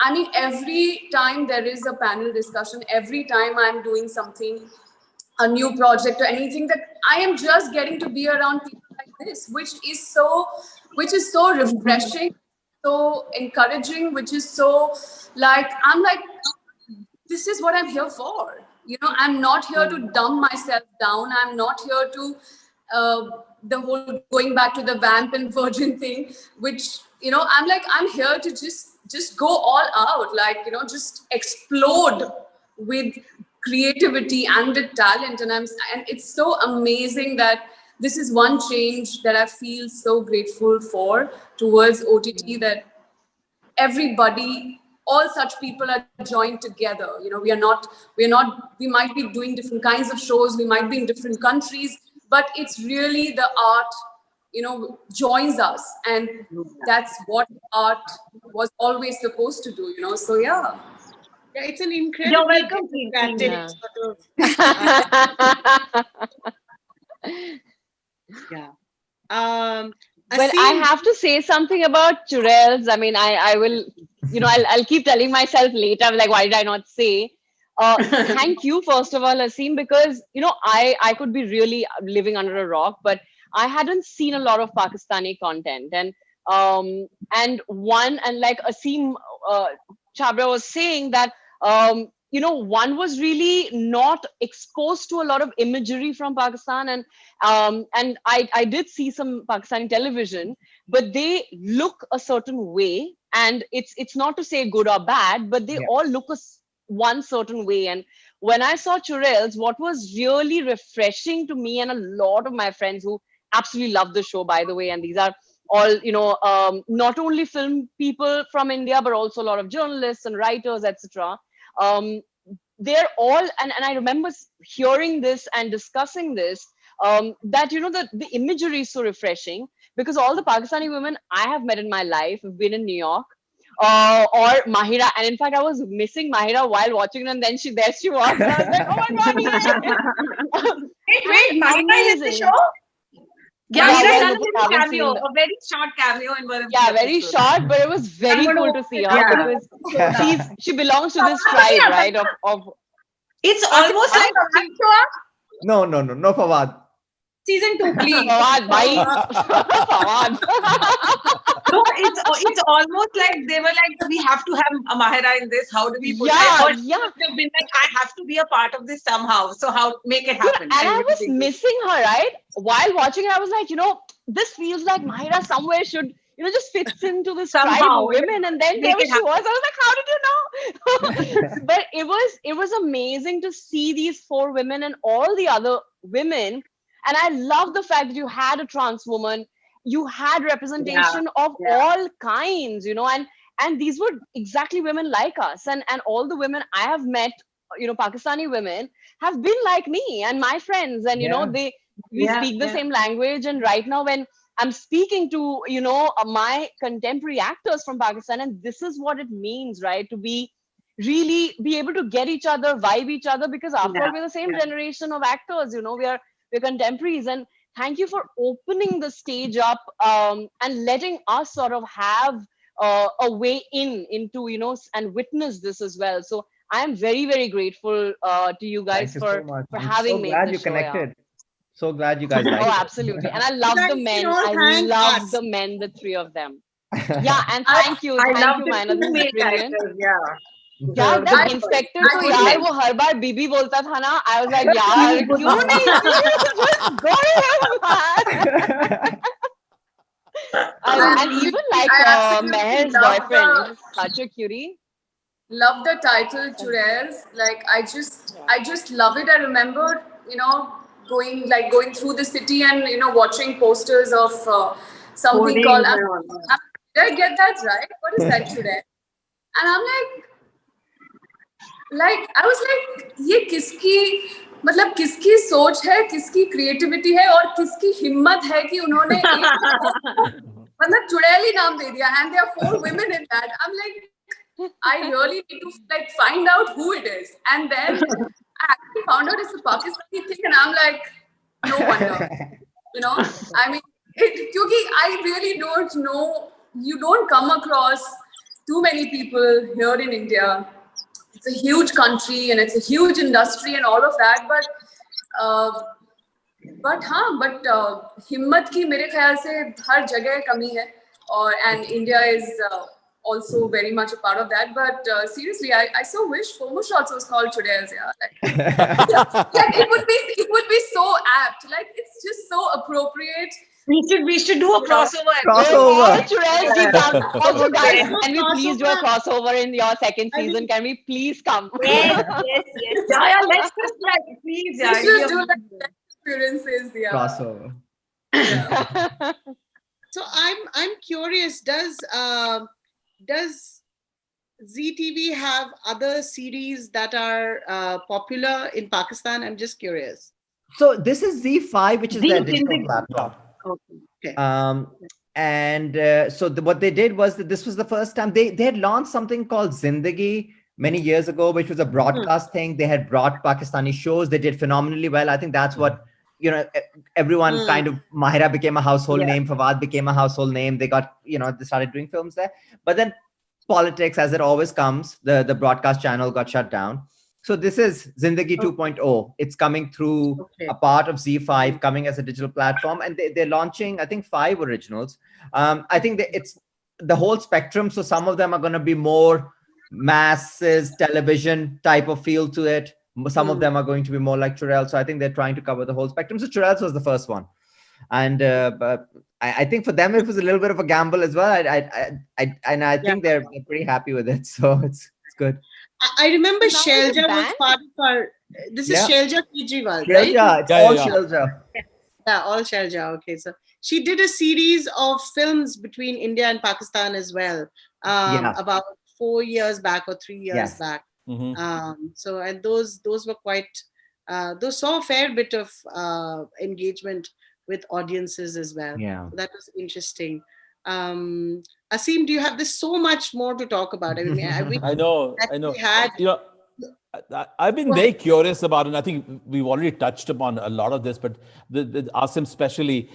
I mean, every time there is a panel discussion, every time I'm doing something, a new project or anything, that I am just getting to be around people like this, which is so refreshing, so encouraging, which is so like, I'm like, this is what I'm here for. I'm not here to dumb myself down. I'm not here to the whole going back to the vamp and virgin thing, which, I'm here to just go all out, like, just explode with creativity and with talent. And it's so amazing that this is one change that I feel so grateful for towards OTT, that everybody, all such people are joined together. We might be doing different kinds of shows, we might be in different countries, but it's really the art, joins us. And that's what art was always supposed to do, so yeah. Yeah, it's an incredible democratic sort of. Yeah. But I have to say something about Churails. I mean, I will, I'll keep telling myself later, like, why did I not say? Thank you, first of all, Asim, because, I could be really living under a rock, but I hadn't seen a lot of Pakistani content. And like Asim Chabra was saying that, one was really not exposed to a lot of imagery from Pakistan. And I did see some Pakistani television, but they look a certain way. And it's not to say good or bad, but they all look one certain way. And when I saw Churails, what was really refreshing to me, and a lot of my friends who absolutely love the show, by the way, and these are all, not only film people from India, but also a lot of journalists and writers, etc. They're all, and I remember hearing this and discussing this, that, the imagery is so refreshing, because all the Pakistani women I have met in my life have been in New York, or Mahira. And in fact, I was missing Mahira while watching it, and then there she was. And I was like, oh my God. Wait, Mahira is in the show? Yeah, Mahira done a little cameo, a very short cameo in one of the very episodes. short, but it was very cool to see her, because she belongs to this tribe, right? Of it's almost like No, Fawad. Season 2, please. Fawad, bhai. Fawad. No, it's almost like they were like, we have to have a Mahira in this. How do we put They've been like, I have to be a part of this somehow. So how make it happen? And I was missing her, right? While watching it, I was like, this feels like Mahira somewhere should, just fits into this tribe of women. And then there she was. I was like, how did you know? But it was amazing to see these 4 women and all the other women. And I love the fact that you had a trans woman, you had representation of all kinds, and these were exactly women like us. And all the women I have met, Pakistani women, have been like me and my friends. And, we speak the same language. And right now when I'm speaking to, my contemporary actors from Pakistan, and this is what it means, right? To be able to get each other, vibe each other, because after all, we're the same generation of actors, we're contemporaries. And thank you for opening the stage up and letting us sort of have a way into, and witness this as well. So I am very, very grateful to you guys for having me. So glad you connected. So glad you guys liked it. Oh, absolutely. And I love the men. I love the men, the 3 of them. Yeah, and thank you. Thank you, Maina. This is brilliant. यार that inspector तो यार वो हर बार बीबी बोलता था ना, I was like यार क्यों नहीं just go and even like Meher's boyfriend, such a cutie. Love the title Churails. Like I just love it. I remember going through the city and watching posters of something called. Did I get that right? What is that Churail? And I'm like I was like ये किसकी सोच है, किसकी creativity है और किसकी हिम्मत है कि उन्होंने चुड़ैल ही नाम दे दिया. And there are 4 women in that. I'm like, I really need to find out who it is. And then I actually found out it's a Pakistani thing, and I'm like, no wonder. I mean, because I really don't know. You don't come across too many people here in India. It's a huge country and it's a huge industry and all of that, but हिम्मत की मेरे ख्याल से हर जगह कमी है, and India is also very much a part of that. But seriously, I so wish Fomo Shots was called Churails. Yeah, it would be so apt. Like it's just so appropriate. We should do a crossover. Also, guys, can we please do a crossover in your second season? Can we please come? Yes. Yeah, let's just please. We should do experiences. Yeah. Crossover. Yeah. So I'm curious. Does ZTV have other series that are popular in Pakistan? I'm just curious. So this is Z5, which is their digital platform. Okay. And so what they did was that this was the first time they had launched something called Zindagi many years ago, which was a broadcast thing. They had brought Pakistani shows. They did phenomenally well. I think that's what, everyone kind of, Mahira became a household name. Fawad became a household name. They got, they started doing films there. But then politics, as it always comes, the broadcast channel got shut down. So this is Zindagi 2.0. It's coming through a part of Z5, coming as a digital platform. And they're launching, I think, 5 originals. I think that it's the whole spectrum. So some of them are going to be more masses, television type of feel to it. Some of them are going to be more like Churails. So I think they're trying to cover the whole spectrum. So Churails was the first one. And but I think for them, it was a little bit of a gamble as well. I think they're pretty happy with it. So it's good. I remember Shailja was part of our. This is Shailja Kejriwal, right? Shailja, it's all Shailja. Yeah, all Shailja. Okay, so she did a series of films between India and Pakistan as well, about 4 years back or 3 years back. So and those were quite. Those saw a fair bit of engagement with audiences as well. Yeah, so that was interesting. Asim, do you have this so much more to talk about? I mean, I know. I've been very curious about it. And I think we've already touched upon a lot of this, but with Asim especially,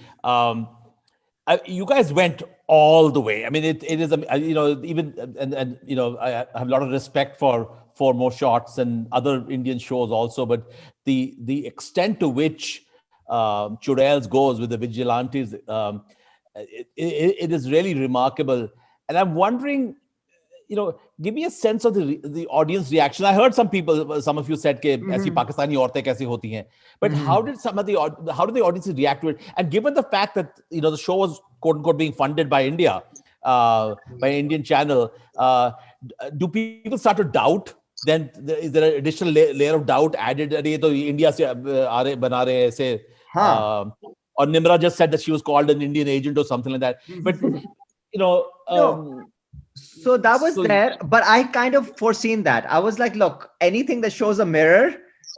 you guys went all the way. I mean, it is, even, and I have a lot of respect for More Shots and other Indian shows also, but the extent to which Churails goes with the vigilantes, it is really remarkable. And I'm wondering, give me a sense of the audience reaction. I heard some people, some of you said कि ऐसी Pakistani औरतें कैसी होती हैं, but how did how did the audience react to it? And given the fact that the show was quote unquote being funded by India, by an Indian channel, do people start to doubt? Then is there an additional layer of doubt added? अरे तो India से आ रहे बना रहे ऐसे, or Nimra just said that she was called an Indian agent or something like that. But so that was there, but I kind of foreseen that. I was like, look, anything that shows a mirror,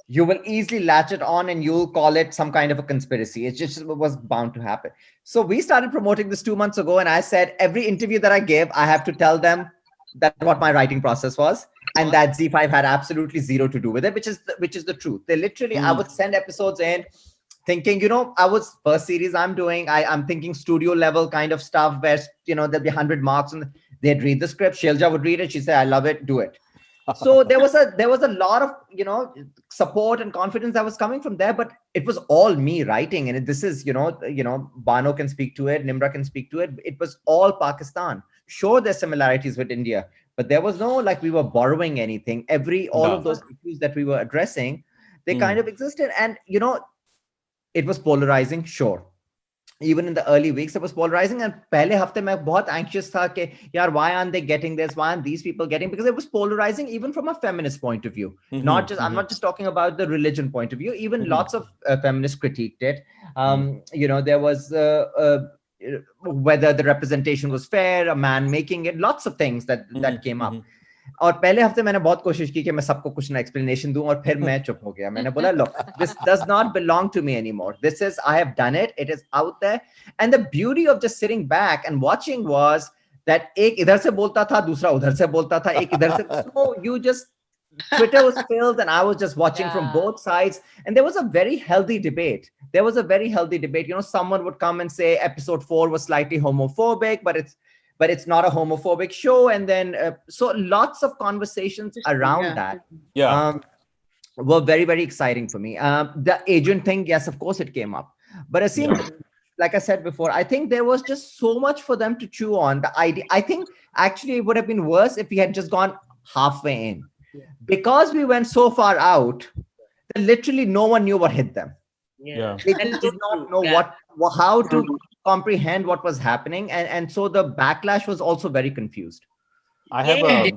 you will easily latch it on and you'll call it some kind of a conspiracy. It just was bound to happen. So we started promoting this 2 months ago, and I said every interview that I gave, I have to tell them that what my writing process was, and that Z5 had absolutely zero to do with it, which is the truth. They literally, I would send episodes in thinking, I was first series I'm doing, I'm thinking studio level kind of stuff where, there'll be 100 marks and they'd read the script. Shailja would read it. She'd say, I love it, do it. So there was a lot of, support and confidence that was coming from there, but it was all me writing. And this is, Bano can speak to it. Nimra can speak to it. It was all Pakistan. Sure, there's similarities with India, but there was no, we were borrowing anything. All of those issues that we were addressing, they kind of existed. And, it was polarizing, sure. Even in the early weeks, it was polarizing. And pehle hafte main bahut anxious tha ke, yaar, why aren't they getting this? Why aren't these people getting? Because it was polarizing even from a feminist point of view. I'm not just talking about the religion point of view. Even lots of feminists critiqued it. There was whether the representation was fair, a man making it, lots of things that came up. और पहले हफ्ते मैंने बहुत कोशिश की कि मैं सबको कुछ ना एक्सप्लेनेशन दूं, और फिर मैं चुप हो गया. मैंने बोला, look, this does not belong to me anymore. This is, I have done it. It is out there. And the beauty of just sitting back and watching was that एक इधर से बोलता था, दूसरा उधर से बोलता था, एक इधर से. So you just, Twitter was filled and I was just watching from both sides. And there was a very healthy debate. Someone would come and say episode 4 was slightly homophobic, but it's not a homophobic show. And then, so lots of conversations around that were very, very exciting for me. The agent thing, yes, of course it came up. But Asim, like I said before, I think there was just so much for them to chew on. The idea, I think actually it would have been worse if we had just gone halfway in. Because we went so far out, that literally no one knew what hit them. They did not know how to comprehend what was happening, and so the backlash was also very confused. I have just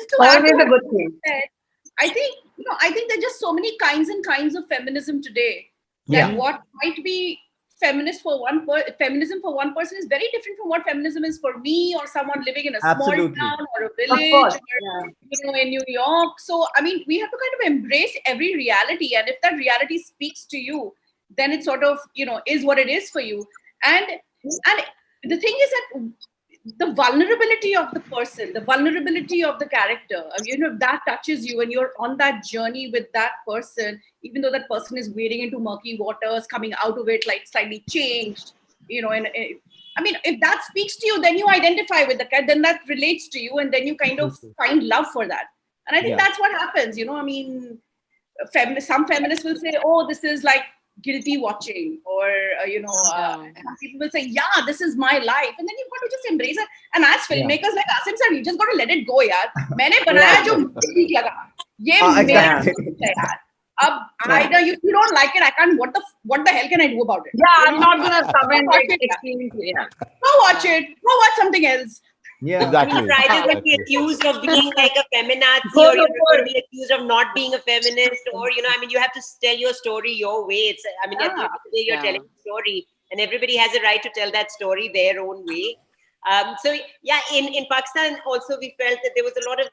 to add a good thing. I think there are just so many kinds and kinds of feminism today. That what might be feminism for one person is very different from what feminism is for me or someone living in a small town or a village or in New York. So I mean, we have to kind of embrace every reality, and if that reality speaks to you, then it sort of is what it is for you. And the thing is that the vulnerability of the person, the vulnerability of the character, if that touches you and you're on that journey with that person, even though that person is wading into murky waters, coming out of it like slightly changed, and I mean, if that speaks to you, then you identify with the character, then that relates to you, and then you kind of find love for that. And I think that's what happens, I mean, some feminists will say, oh, this is like guilty watching, or some people will say, yeah, this is my life, and then you've got to just embrace it. And as filmmakers like Asim sir, you just got to let it go, yaar. मैंने बनाया जो मुझे ठीक लगा, ये मेरा है यार. Either you don't like it, I can't. What the hell can I do about it? Yeah, I'm not gonna comment it. Go watch it. Go watch something else. Yeah, exactly. I mean, you're either going to be accused of being like a feminazi, or you're going to be accused of not being a feminist, or I mean, you have to tell your story your way. It's, I mean, at the end of the day, you're telling a story, and everybody has a right to tell that story their own way. So yeah, in Pakistan also we felt that there was a lot of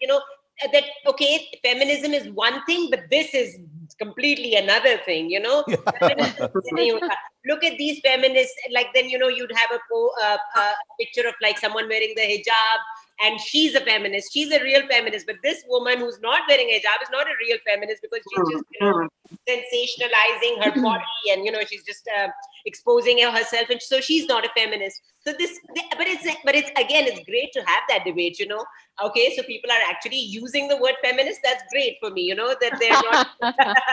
that okay, feminism is one thing, but this is completely another thing, Look at these feminists, like then you'd have a picture of like someone wearing the hijab, and she's a feminist, she's a real feminist, but this woman who's not wearing a hijab is not a real feminist, because she's just sensationalizing her body, and she's just exposing herself, and so she's not a feminist. So but it's again, it's great to have that debate, Okay, so people are actually using the word feminist. That's great for me, that they're not.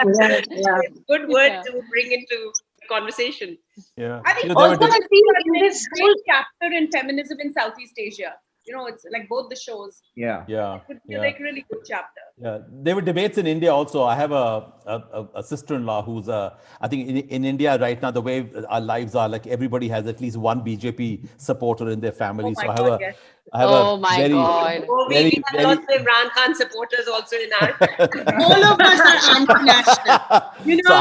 It's a good word to bring into the conversation. Yeah. I think You know, also they were I feel in this great chapter in feminism in Southeast Asia. It's like both the shows. Yeah. Yeah. It would be Yeah. like really good chapter. Yeah, there were debates in India also. I have a sister-in-law who's I think in India right now, the way our lives are, like everybody has at least one BJP supporter in their family. Oh So my God, yes. I have Oh a my very, God. Oh, we very, have very. lots of Imran Khan supporters also in our All of us are anti-national. So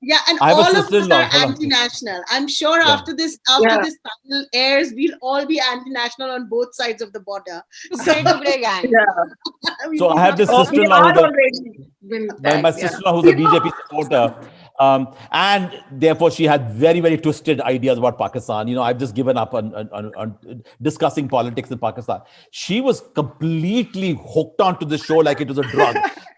Yeah, and I have a all of us sister-in-law. are Hold on. anti-national. I'm sure Yeah. after this panel airs, we'll all be anti-national on both sides of the border. Tugde gang. So I have this sister-in-law my sister-in-law who's a BJP supporter. And therefore she had very, very twisted ideas about Pakistan. I've just given up on discussing politics in Pakistan. She was completely hooked onto the show like it was a drug.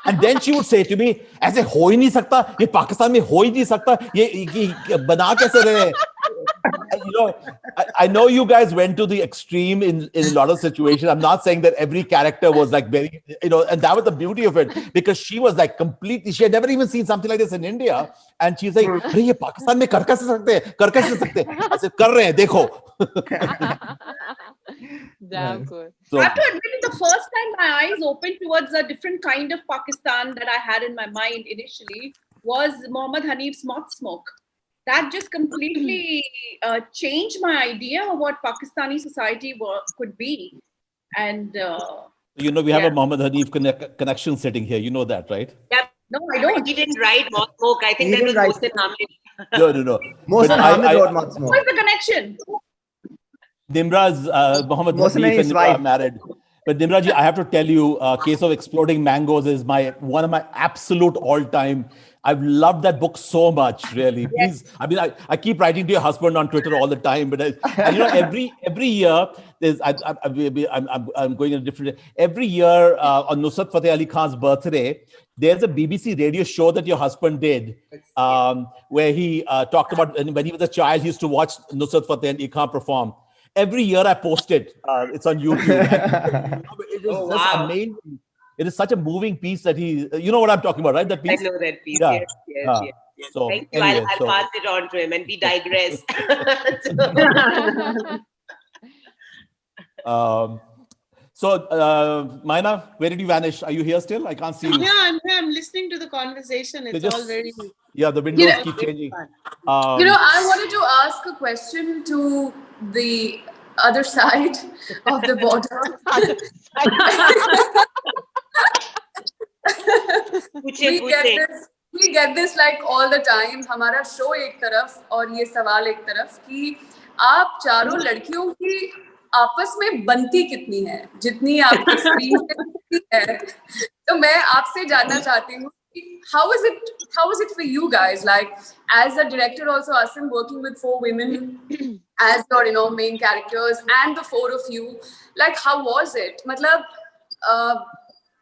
And then she would say to me, ऐसे हो ही नहीं सकता, ये पाकिस्तान में हो ही नहीं सकता, ये बना कैसे रहे? I know you guys went to the extreme in a lot of situations. I'm not saying that every character was like very, and that was the beauty of it, because she was like completely, she had never even seen something like this in India. And she's like, अरे ये पाकिस्तान में कर कैसे सकते हैं? ऐसे कर रहे हैं, देखो. Damn good. I have to admit, the first time my eyes opened towards a different kind of Pakistan that I had in my mind initially was Mohammad Hanif's Moth Smoke. That just completely changed my idea of what Pakistani society could be. And we have a Mohammad Hanif connection sitting here. You know that, right? Yeah. No, I don't. He didn't write Moth Smoke. I think that was Mohsin Hamid. No. Mohsin Hamid wrote Moth Smoke. What's the connection? Nimra's Mohammad Hanif and Nimra are married. But Nimra ji, I have to tell you, Case of Exploding Mangoes is one of my absolute all-time. I've loved that book so much, really. Please, I mean, I keep writing to your husband on Twitter all the time, but every year there's I'm going in a different. Every year on Nusrat Fateh Ali Khan's birthday, there's a BBC radio show that your husband did, where he talked about when he was a child, he used to watch Nusrat Fateh Ali Khan perform. Every year I post it. It's on YouTube. It is just amazing. It is such a moving piece that you know what I'm talking about, right? That piece. I know that piece. Yeah. Yes. So, thank you. anyway, I'll pass it on to him, and we digress. Maina, where did you vanish? Are you here still? I can't see you. Yeah, I'm here. I'm listening to the conversation. It's all very. Yeah, the windows keep changing. I wanted to ask a question to the other side of the border. We get this like all the time. हमारा show एक तरफ और ये सवाल एक तरफ कि आप चारों लड़कियों की आपस में बनती कितनी है, जितनी आपकी स्क्रीन पे बनती है. तो मैं आपसे जानना चाहती हूँ how is it for you guys, like as a director also, Asim, working with 4 women as your main characters and the 4 of you, like how was it? मतलब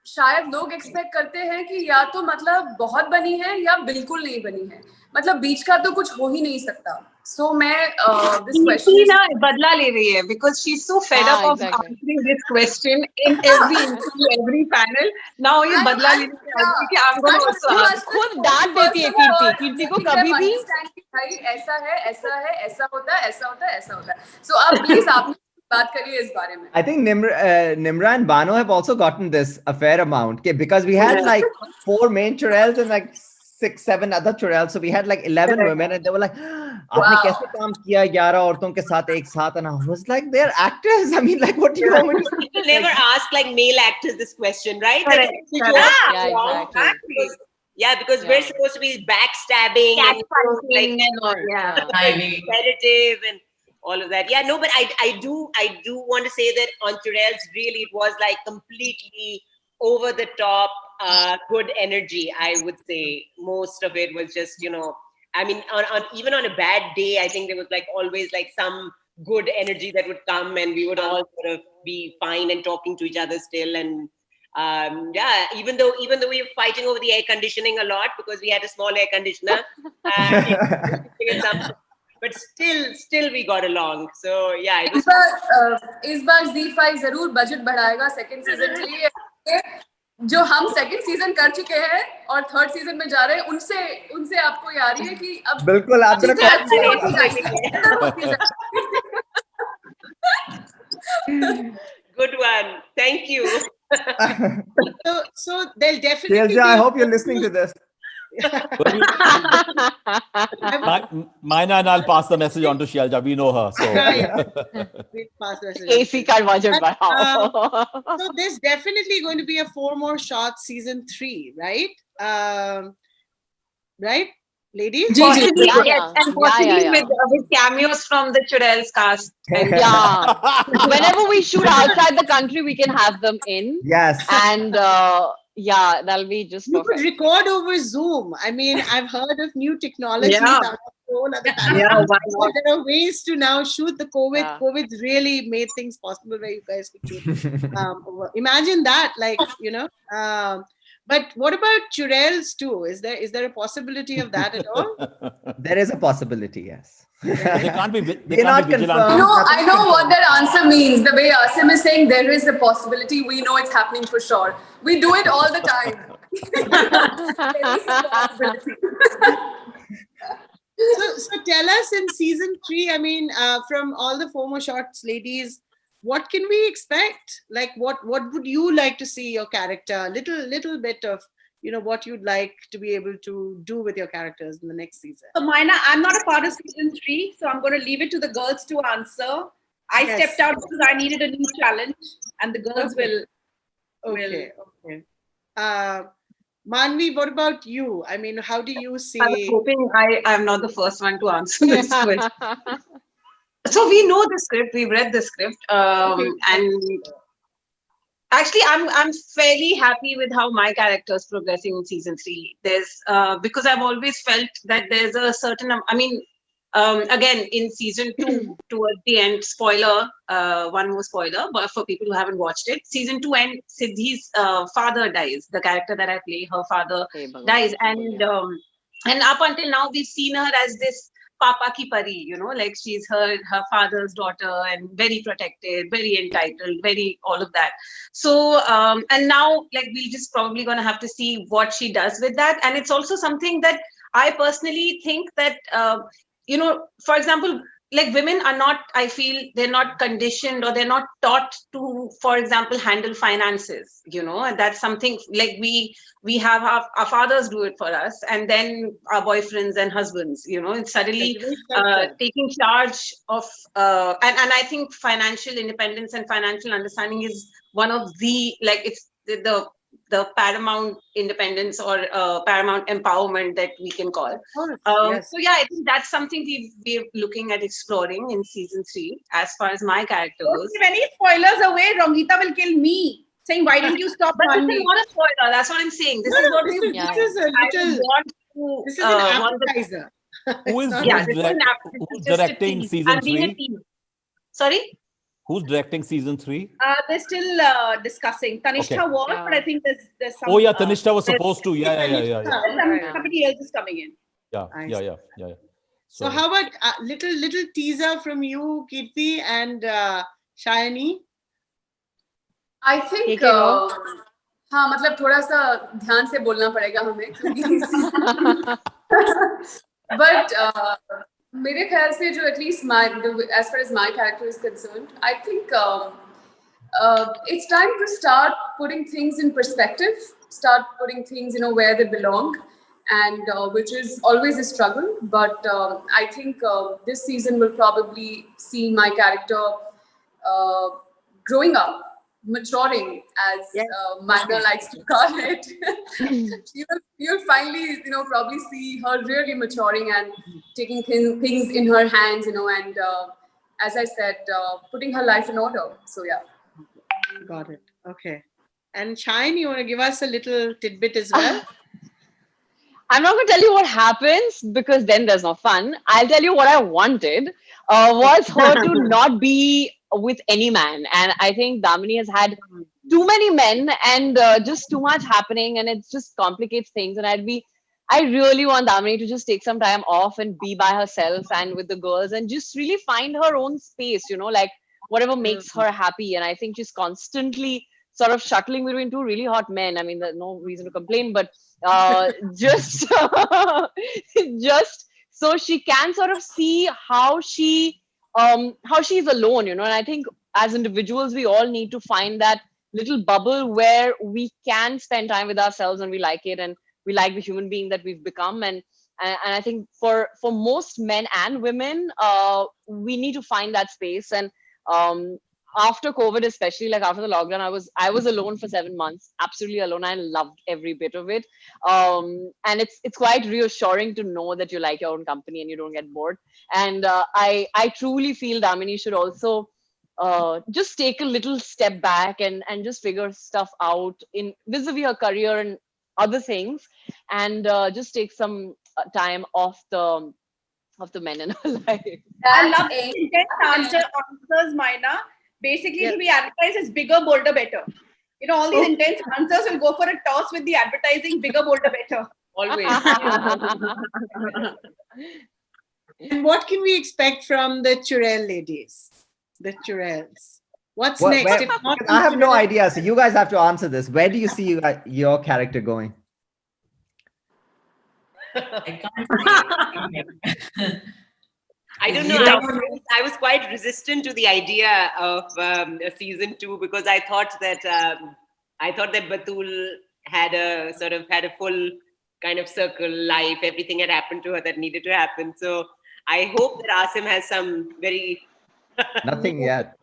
शायद लोग एक्सपेक्ट करते हैं कि या तो मतलब बहुत बनी है या बिल्कुल नहीं बनी है, मतलब बीच का तो कुछ हो ही नहीं सकता. So मैं this question बदला ले रही है because she's so fed up of answering this question in every panel. Now ये बदला ले रही है कि I'm going to also ask. खुद डांट देती है कीर्ति को कभी भी. भाई ऐसा है, ऐसा होता है, ऐसा होता है, ऐसा होता है. So अब please आप बात करिए इस बारे में. I think Nimra and Bano have also gotten this a fair amount because we had like 4 main Churails and like 6-7 other Churails, so we had like 11 women and they were like, आपने कैसे काम किया 11 औरतों के साथ एक साथ? And I was like, they're actors. I mean, like, what do you want me to say? People never ask like male actors this question, right? Correct. Exactly. Yeah, because we're supposed to be backstabbing and competitive and all of that. Yeah, no, but I do want to say that on Churails, really, it was like completely over the top, good energy. I would say most of it was just, I mean, even on a bad day, I think there was like always like some good energy that would come, and we would all sort of be fine and talking to each other still. And even though we were fighting over the air conditioning a lot because we had a small air conditioner, but still we got along. So yeah, इस बार Z5 जरूर budget बढ़ाएगा second season के लिए. जो हम second season कर चुके हैं और थर्ड सीजन में जा रहे हैं, उनसे आपको ये आ रही है कि अब बिल्कुल आप चीजें बिल्कुल अच्छी होती जाएंगी, बेहतर होती जाएंगी। Good one. Thank you. So they'll definitely Shailja, I be hope you're listening to this. Maina and I'll pass the message on to Shailja. We know her. So. We'll pass the message. AC card budget So there's definitely going to be a 4 more shots season 3, right? Right, ladies? Possibly, yes, and possibly with cameos from the Churails cast. Yeah. Whenever we shoot outside the country, we can have them in. Yes. And yeah, that'll be just You perfect. could record over Zoom. I mean, I've heard of new technologies. Yeah. Yeah, why not? There are ways to now shoot the COVID. Yeah. COVID's really made things possible where you guys could shoot. Imagine that, like, you know. But what about Churails too? Is there a possibility of that at all? There is a possibility, yes. They can't be. They They're can't not be vigilant. confirmed. I know what that answer means. The way Asim is saying there is a possibility, we know it's happening for sure. We do it all the time. There is a possibility. So tell us in season 3, I mean, from all the former shots, ladies, what can we expect? Like, what would you like to see your character? Little bit of, you know, what you'd like to be able to do with your characters in the next season. So Maina, I'm not a part of season 3, so I'm going to leave it to the girls to answer. I stepped out because I needed a new challenge, and the girls will. Okay. Maanvi, what about you? I mean, how do you see? I was hoping I'm not the first one to answer this question. So we know the script, we've read the script, and actually I'm fairly happy with how my character is progressing in season 3. There's because I've always felt that there's a certain, again in season 2 towards the end, spoiler, one more spoiler, but for people who haven't watched it, season 2 end, Siddhi's father dies. The character that I play, her father dies, and up until now we've seen her as this Papa ki pari, you know, like she's her father's daughter and very protected, very entitled, very all of that. So and now like we're just probably going to have to see what she does with that. And it's also something that I personally think that you know, for example, like women are not, I feel they're not conditioned or they're not taught to, for example, handle finances, you know, and that's something like we have our fathers do it for us, and then our boyfriends and husbands, you know, and suddenly taking charge of and I think financial independence and financial understanding is one of the, like, it's the paramount independence or paramount empowerment that we can call. Yes. So yeah, I think that's something we're looking at exploring in season 3 as far as my character goes. Don't give any spoilers away. Rangita will kill me, saying, why didn't you stop But Maanvi? this is not a spoiler, that's what I'm saying. This is what this is an appetizer. Who's directing season 3? Sorry? Who's directing season 3? They're still discussing. Tanisha was, but I think there's some. Oh yeah, Tanisha was supposed to. Yeah. Somebody else is coming in. Yeah. So how about little teaser from you, Kirti and Sayani? I think हाँ मतलब थोड़ा सा ध्यान से बोलना पड़ेगा हमें क्योंकि but मेरे ख्याल से जो at least as far as my character is concerned, I think it's time to start putting things in perspective, start putting things, you know, where they belong, and which is always a struggle. But I think this season will probably see my character growing up, maturing, as Magda likes to call it. You'll finally, you know, probably see her really maturing and taking things in her hands, you know, and as I said, putting her life in order. So yeah. Got it. Okay. And Shine, you want to give us a little tidbit as well? I'm not going to tell you what happens because then there's no fun. I'll tell you what I wanted was her to not be with any man. And I think Damini has had too many men and just too much happening, and it just complicates things. And I really want Damini to just take some time off and be by herself and with the girls and just really find her own space, you know, like whatever makes her happy. And I think she's constantly sort of shuttling between two really hot men. I mean, there's no reason to complain, but just just so she can sort of see how she's alone, and I think as individuals we all need to find that little bubble where we can spend time with ourselves and we like it and we like the human being that we've become. And I think for most men and women, we need to find that space. And after COVID, especially like after the lockdown, I was alone for 7 months, absolutely alone. I loved every bit of it. And it's quite reassuring to know that you like your own company and you don't get bored. And I truly feel Damini should also just take a little step back and just figure stuff out in vis-a-vis her career and other things, and just take some time off the men in her life. I love the intense answers, Maina. Basically, to be advertised as bigger, bolder, better. All these intense answers will go for a toss with the advertising, bigger, bolder, better. Always. And what can we expect from the Churail ladies? The Churails. What's next? If not I have no idea. So you guys have to answer this. Where do you see your character going? I can't say. I don't know. I was quite resistant to the idea of a season 2 because I thought that Batul had a full kind of circle life. Everything had happened to her that needed to happen. So I hope that Asim has some very nothing yet.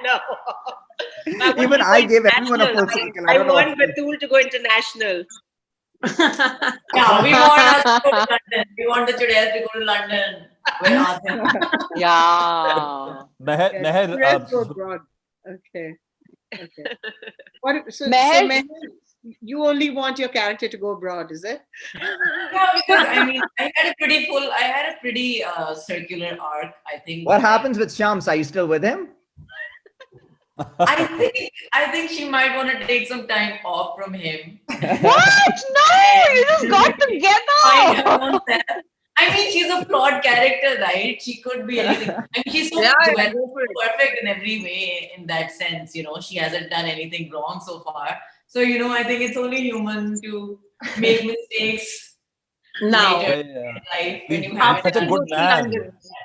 No. Even I gave everyone a full circle. I want Batul to go international. Yeah, we want us to go to London. We want the Churails to go to London. We're awesome. Yeah. Churails go abroad. Okay. So Meher, you only want your character to go abroad, is it? Yeah, because I had a pretty circular arc. I think. What happens with Shams? Are you still with him? I think she might want to take some time off from him. What? No, you just got together. I mean, she's a flawed character, right? She could be anything. I mean, she's so perfect in every way in that sense. She hasn't done anything wrong so far. So, I think it's only human to make mistakes. Now, life when you have such a good man.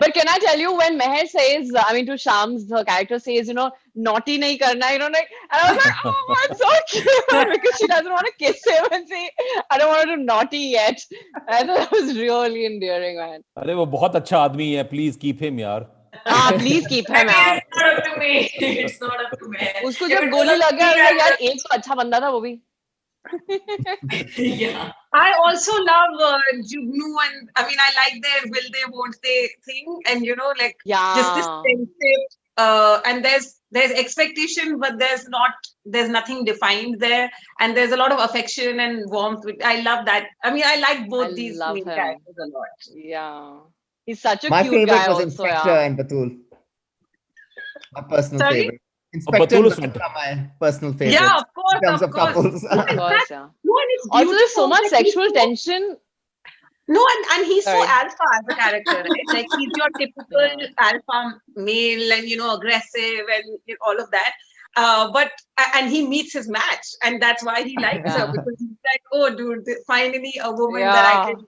But can I tell you, when Meher says, to Shams, her character says, naughty nahi karna, and I was like, oh, that's so cute, because she doesn't want to kiss him and say, I don't want to do naughty yet. I thought that was really endearing, man. अरे वो बहुत अच्छा आदमी है, please keep him यार. Please keep him out. It's not up to me. It's not up to me. उसको जब गोली लग गया, यार एक तो अच्छा बंदा था वो भी. Yeah. I also love Jugnu, and I like their will they won't they thing, and just this friendship, and there's expectation, but there's nothing defined there, and there's a lot of affection and warmth. I love that. I like both these main characters a lot. Yeah, he's such a My cute favorite guy was also. Inspector and Batul. My personal favorite. Inspector Batul is and Batul are my personal favorite. Yeah, of course. In terms of couples. Of course, yeah. Also, there's so much sexual tension. No, and he's so alpha as a character, right? Like he's your typical alpha male and aggressive and all of that. And he meets his match, and that's why he likes her, because he's like, oh, dude, finally a woman that I can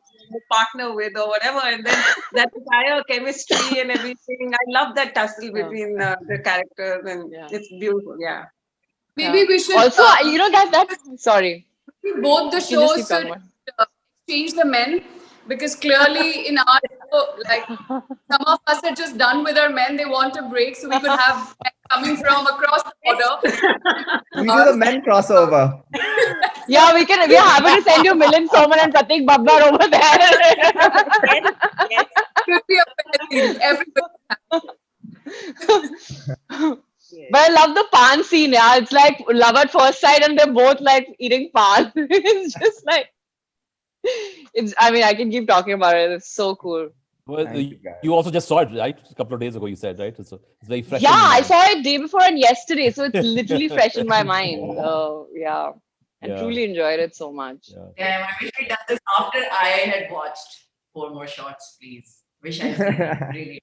partner with or whatever, and then that entire chemistry and everything. I love that tussle between the characters, and it's beautiful. Yeah. Maybe we should also, guys, sorry. Both the shows should exchange the men, because clearly in our show, like some of us are just done with our men. They want a break, so we could have men coming from across the border. We do the men crossover. Yeah, we are happy to send you Milind Soman and Pratik Babbar over there. Yes. Could be a thing. Everybody. But I love the pan scene. Yeah, it's like love at first sight, and they're both like eating pan. It's just like, I can keep talking about it. It's so cool. Well, you also just saw it, right? A couple of days ago, you said, right? It's very fresh. Yeah, I saw it day before and yesterday, so it's literally fresh in my mind. Yeah, I truly enjoyed it so much. Yeah, I wish we'd done this after I had watched 4 more shots, please. Wish I had seen it, really.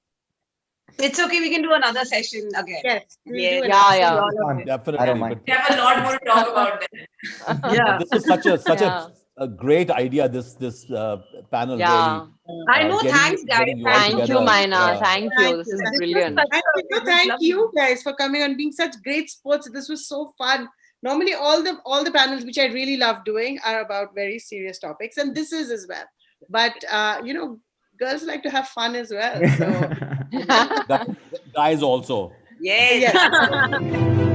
It's okay. We can do another session again. Yes. Yeah. Definitely. I don't mind. We have a lot more to talk about that. Yeah. This is such a great idea. This panel. Yeah. Really, I know. getting- Thanks, guys. getting you all Thank you, together. Maina. Yeah. Thank you. This is brilliant. And thank you guys for coming and being such great sports. This was so fun. Normally, all the panels which I really love doing are about very serious topics, and this is as well. But girls like to have fun as well. So Guys also. Yes. yes.